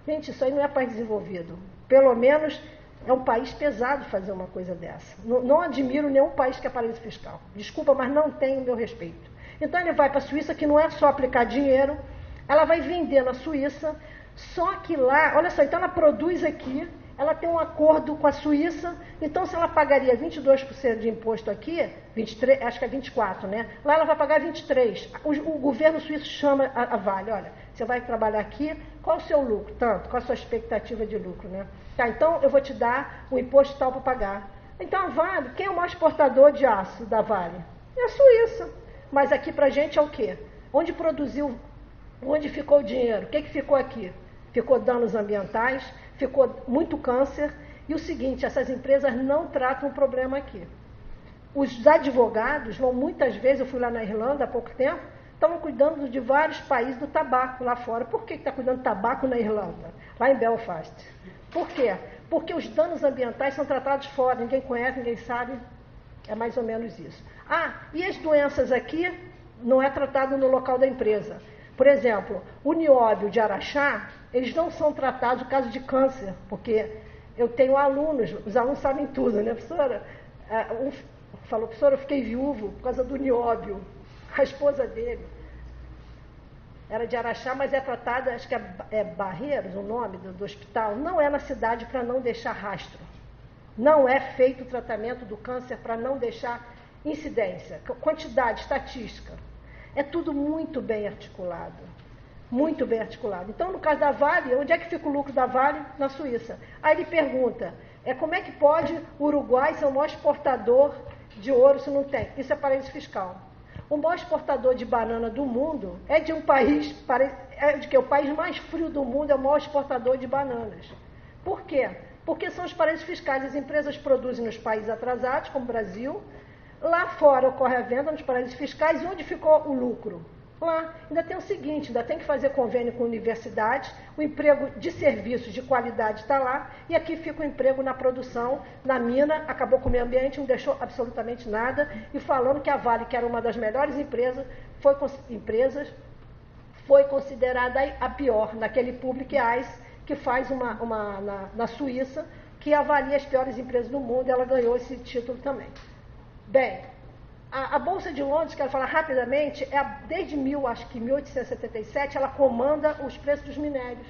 Gente, isso aí não é país desenvolvido. Pelo menos é um país pesado fazer uma coisa dessa. Não admiro nenhum país que é paraíso fiscal. Desculpa, mas não tem o meu respeito. Então ele vai para a Suíça, que não é só aplicar dinheiro, ela vai vender na Suíça, só que lá, olha só, então ela produz aqui, ela tem um acordo com a Suíça, então se ela pagaria 22% de imposto aqui, 23, acho que é 24%, né? Lá ela vai pagar 23%. O governo suíço chama a Vale, olha, você vai trabalhar aqui, qual o seu lucro? Tanto, qual a sua expectativa de lucro, né? Tá, então eu vou te dar o imposto tal para pagar. Então a Vale, quem é o maior exportador de aço da Vale? É a Suíça. Mas aqui pra gente é o quê? Onde produziu, onde ficou o dinheiro? O que ficou aqui? Ficou danos ambientais, ficou muito câncer. E o seguinte, essas empresas não tratam o problema aqui. Os advogados vão muitas vezes, eu fui lá na Irlanda há pouco tempo, estavam cuidando de vários países do tabaco lá fora. Por que está cuidando do tabaco na Irlanda? Lá em Belfast. Por quê? Porque os danos ambientais são tratados fora, ninguém conhece, ninguém sabe. É mais ou menos isso. E as doenças aqui não é tratado no local da empresa. Por exemplo, o nióbio de Araxá, eles não são tratados no caso de câncer, porque eu tenho alunos, os alunos sabem tudo, né, professora? Um falou, professora, eu fiquei viúvo por causa do nióbio. A esposa dele era de Araxá, mas é tratada, acho que é Barreiros, o nome do hospital. Não é na cidade para não deixar rastro. Não é feito o tratamento do câncer para não deixar incidência, quantidade, estatística. É tudo muito bem articulado. Muito bem articulado. Então, no caso da Vale, onde é que fica o lucro da Vale? Na Suíça. Aí ele pergunta, como é que pode o Uruguai ser o maior exportador de ouro se não tem? Isso é paraíso fiscal. O maior exportador de banana do mundo é de um país, o país mais frio do mundo é o maior exportador de bananas. Por quê? Porque são os paraísos fiscais. As empresas produzem nos países atrasados, como o Brasil. Lá fora ocorre a venda nos paraísos fiscais. E onde ficou o lucro? Lá. Ainda tem o seguinte, ainda tem que fazer convênio com universidades. O emprego de serviços de qualidade está lá. E aqui fica o emprego na produção, na mina. Acabou com o meio ambiente, não deixou absolutamente nada. E falando que a Vale, que era uma das melhores empresas, foi considerada a pior naquele Public Eyes, que faz na Suíça, que avalia as piores empresas do mundo, e ela ganhou esse título também. Bem, a Bolsa de Londres, quero falar rapidamente, desde 1877, ela comanda os preços dos minérios.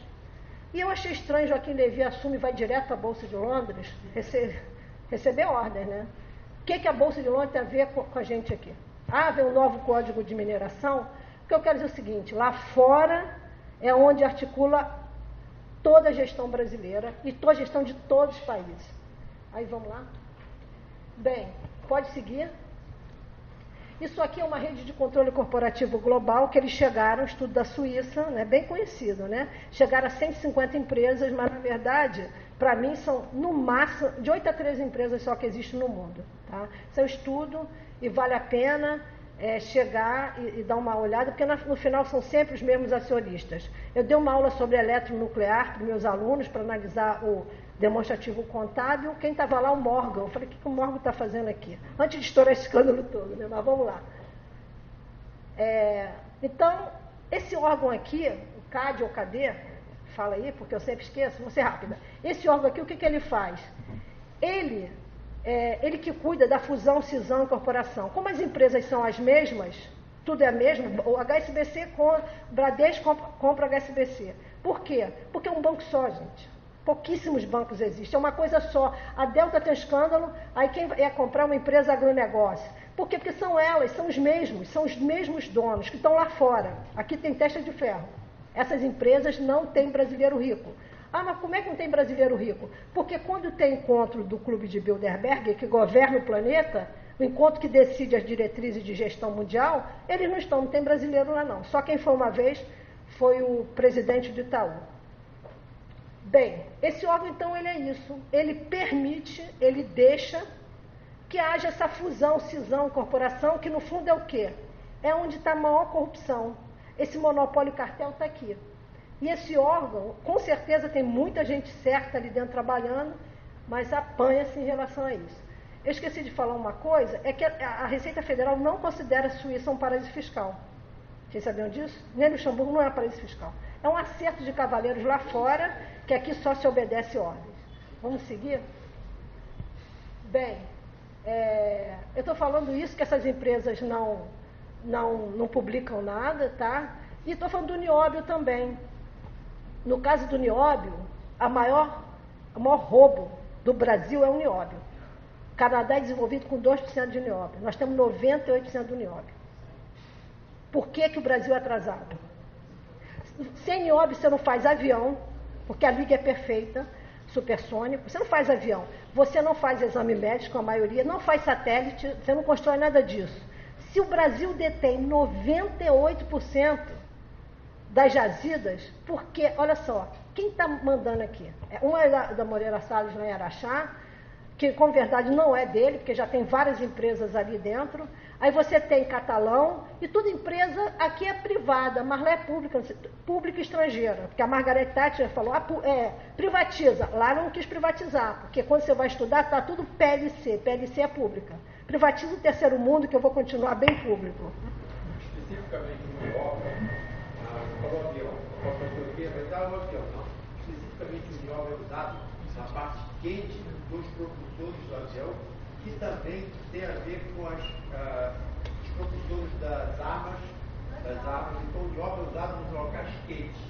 E eu achei estranho, Joaquim Levy assume e vai direto para a Bolsa de Londres receber ordem, né? O que a Bolsa de Londres tem a ver com a gente aqui? Vem um novo código de mineração. O que eu quero dizer é o seguinte, lá fora é onde articula toda a gestão brasileira e toda a gestão de todos os países. Aí vamos lá. Bem, pode seguir. Isso aqui é uma rede de controle corporativo global que eles chegaram, estudo da Suíça, né, bem conhecido, né? Chegaram a 150 empresas, mas na verdade, para mim, são no máximo de 8 a 13 empresas só que existem no mundo. Tá? Isso é um estudo e vale a pena chegar e dar uma olhada, porque no final são sempre os mesmos acionistas. Eu dei uma aula sobre eletronuclear para meus alunos, para analisar o demonstrativo contábil. Quem estava lá? O Morgan. Eu falei, o que o Morgan está fazendo aqui? Antes de estourar esse escândalo todo, né? Mas vamos lá. Então, esse órgão aqui, o CAD ou CAD, fala aí, porque eu sempre esqueço, vou ser rápida. Esse órgão aqui, o que ele faz? Ele que cuida da fusão, cisão e incorporação. Como as empresas são as mesmas, tudo é a mesma, o HSBC, o Bradesco compra o HSBC. Por quê? Porque é um banco só, gente. Pouquíssimos bancos existem, é uma coisa só. A Delta tem escândalo, aí quem é comprar uma empresa agronegócio? Por quê? Porque são os mesmos donos que estão lá fora. Aqui tem testa de ferro. Essas empresas não têm brasileiro rico. Mas como é que não tem brasileiro rico? Porque quando tem encontro do Clube de Bilderberg, que governa o planeta, o encontro que decide as diretrizes de gestão mundial, eles não tem brasileiro lá não. Só quem foi uma vez foi o presidente do Itaú. Bem, esse órgão então ele é isso. Ele permite, ele deixa que haja essa fusão, cisão, incorporação, que no fundo é o quê? É onde está a maior corrupção. Esse monopólio cartel está aqui. E esse órgão, com certeza, tem muita gente certa ali dentro trabalhando, mas apanha-se em relação a isso. Eu esqueci de falar uma coisa, é que a Receita Federal não considera a Suíça um paraíso fiscal. Vocês sabiam disso? Nem Luxemburgo não é paraíso fiscal. É um acerto de cavaleiros lá fora, que aqui só se obedece ordens. Vamos seguir? Bem, eu estou falando isso, que essas empresas não publicam nada, tá? E estou falando do nióbio também. No caso do nióbio, o maior roubo do Brasil é o nióbio. O Canadá é desenvolvido com 2% de nióbio. Nós temos 98% do nióbio. Por que o Brasil é atrasado? Sem nióbio você não faz avião, porque a liga é perfeita, supersônico. Você não faz avião. Você não faz exame médico, a maioria. Não faz satélite. Você não constrói nada disso. Se o Brasil detém 98% das jazidas, porque, olha só, quem está mandando aqui? Uma é da Moreira Salles lá em Araxá, que com verdade não é dele, porque já tem várias empresas ali dentro. Aí você tem Catalão, e toda empresa aqui é privada, mas lá é pública estrangeira. Porque a Margaret Thatcher falou, privatiza. Lá não quis privatizar, porque quando você vai estudar, está tudo PLC. PLC é pública. Privatiza o terceiro mundo, que eu vou continuar bem público. Especificamente no Europa, falou avião, mas dá um avião, não. Especificamente o nióbio é usado na parte quente dos propulsores do avião, que também tem a ver com os propulsores das armas, então o nióbio é usado nos locais quentes.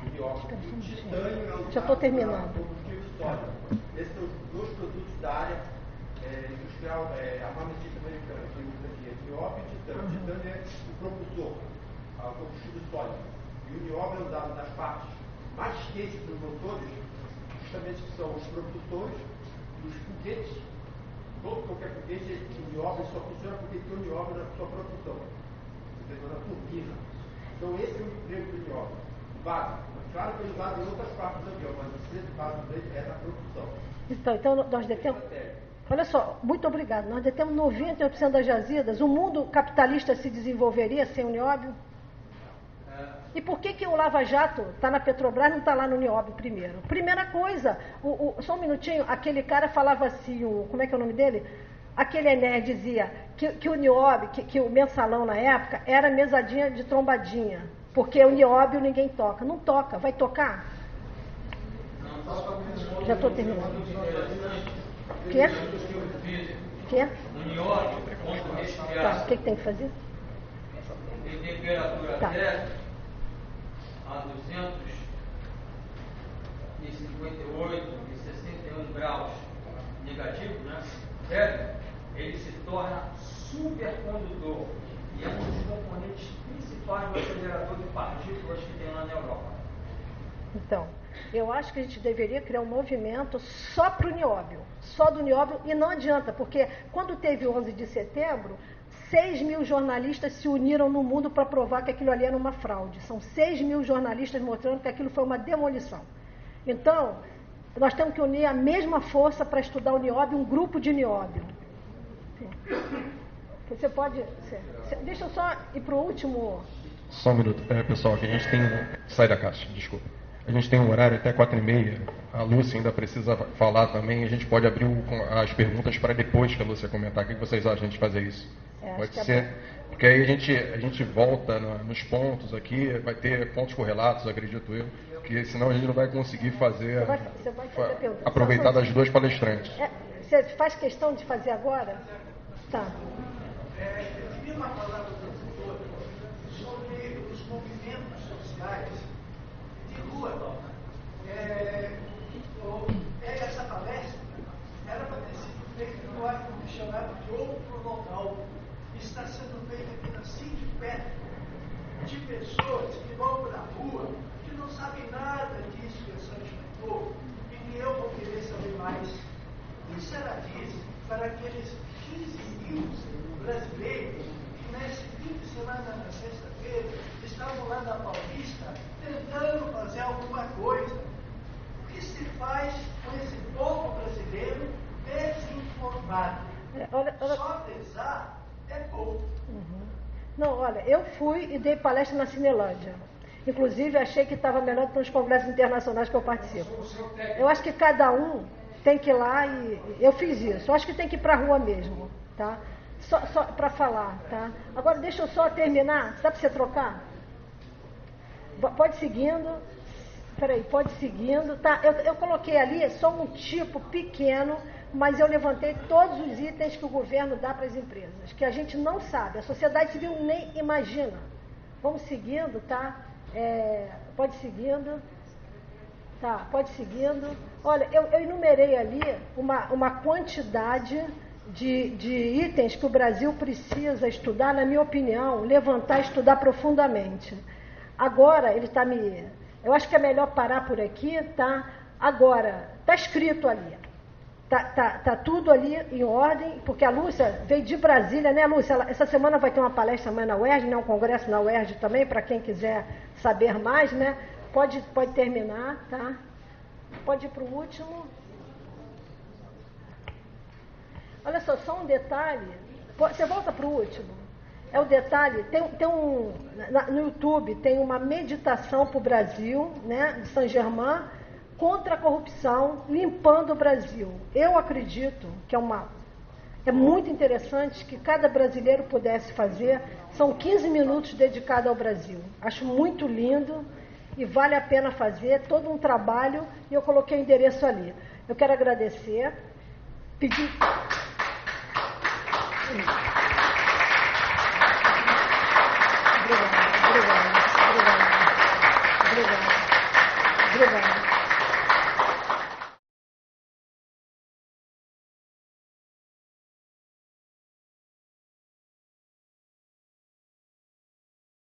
o nióbio e o titânio é o já estou terminando. combustível sólido. Esses são os dois produtos da área industrial armamentista americana que usa aqui, é nióbio e titânio. O titânio é o propulsor, o combustível sólido. E o nióbio é usado nas partes mais quentes dos motores, justamente que são os propulsores e os foguetes. Todo qualquer foguete, o nióbio só funciona porque tem o nióbio na sua propulsão, na turbina. Então esse é o emprego do nióbio. Básico. Claro que é usado em outras partes do avião, mas o centro básico dele é na propulsão. Então nós detemos... Olha só, muito obrigado. Nós detemos 98% das jazidas. O mundo capitalista se desenvolveria sem o nióbio? E por que o Lava Jato está na Petrobras e não está lá no nióbio primeiro? Primeira coisa, só um minutinho, aquele cara falava assim, como é que é o nome dele? Aquele Ené dizia que o nióbio, que o mensalão na época era mesadinha de trombadinha, porque o nióbio ninguém toca. Não toca, vai tocar? Já estou terminando. Quê? Quê? O nióbio, quando respirar, Tá, o que tem que fazer? em temperatura Tá. zero, a 258 e 61 graus negativos, né? Zero, ele se torna supercondutor e é um dos componentes principais do acelerador de partículas que tem lá na Europa. Então, eu acho que a gente deveria criar um movimento só para o nióbio, só do nióbio, e não adianta, porque quando teve o 11 de setembro, 6 mil jornalistas se uniram no mundo para provar que aquilo ali era uma fraude. São 6 mil jornalistas mostrando que aquilo foi uma demolição. Então, nós temos que unir a mesma força para estudar o nióbio, um grupo de nióbio. Você pode... Deixa eu só ir para o último... Só um minuto. Pessoal, aqui a gente tem... Sai da caixa, desculpa. A gente tem um horário até 4h30. A Lúcia ainda precisa falar também. A gente pode abrir as perguntas para depois que a Lúcia comentar. O que vocês acham de a gente fazer isso? Pode ser. Porque aí a gente volta nos pontos aqui. Vai ter pontos correlatos, acredito eu. Porque senão a gente não vai conseguir fazer... Você vai fazer a pergunta. Aproveitar das duas palestrantes. Você faz questão de fazer agora? Tá. Eu queria uma palavra do professor sobre os movimentos sociais de rua. Essa palestra era para ter sido feita no ar-condicionado de outro local. Está sendo feita aqui na City Perto, de pessoas que vão para a rua, que não sabem nada disso que a Sanja explicou, e que eu vou querer saber mais. O que será disso para aqueles 15 mil brasileiros que nesse fim de semana, na sexta-feira, estavam lá na Paulista tentando fazer alguma coisa? O que se faz com esse povo brasileiro desinformado? Só pesar é pouco. Não, olha, eu fui e dei palestra na Cinelândia. Inclusive, achei que estava melhor do que nos congressos internacionais que eu participo. Eu acho que cada um tem que ir lá e... Eu fiz isso. Eu acho que tem que ir para a rua mesmo, tá? Só para falar, tá? Agora, deixa eu só terminar. Dá para você trocar? Pode ir seguindo. Peraí, pode ir seguindo. Tá? Eu coloquei ali só um tipo pequeno, mas eu levantei todos os itens que o governo dá para as empresas, que a gente não sabe, a sociedade civil nem imagina. Vamos seguindo, tá? Pode ir seguindo. Tá, pode ir seguindo. Olha, eu enumerei ali uma quantidade de itens que o Brasil precisa estudar, na minha opinião, levantar e estudar profundamente. Agora, ele está me... Eu acho que é melhor parar por aqui, tá? Agora, está escrito ali. Tá tudo ali em ordem, porque a Lúcia veio de Brasília, né, Lúcia? Essa semana vai ter uma palestra amanhã na UERJ, né, um congresso na UERJ também, para quem quiser saber mais, né? Pode terminar, tá? Pode ir para o último. Olha só um detalhe. Você volta para o último. É o detalhe, no YouTube tem uma meditação para o Brasil, né, de Saint-Germain, contra a corrupção, limpando o Brasil. Eu acredito que é muito interessante que cada brasileiro pudesse fazer. São 15 minutos dedicados ao Brasil. Acho muito lindo e vale a pena fazer todo um trabalho, e eu coloquei o endereço ali. Eu quero agradecer, pedir... Obrigada. Obrigada.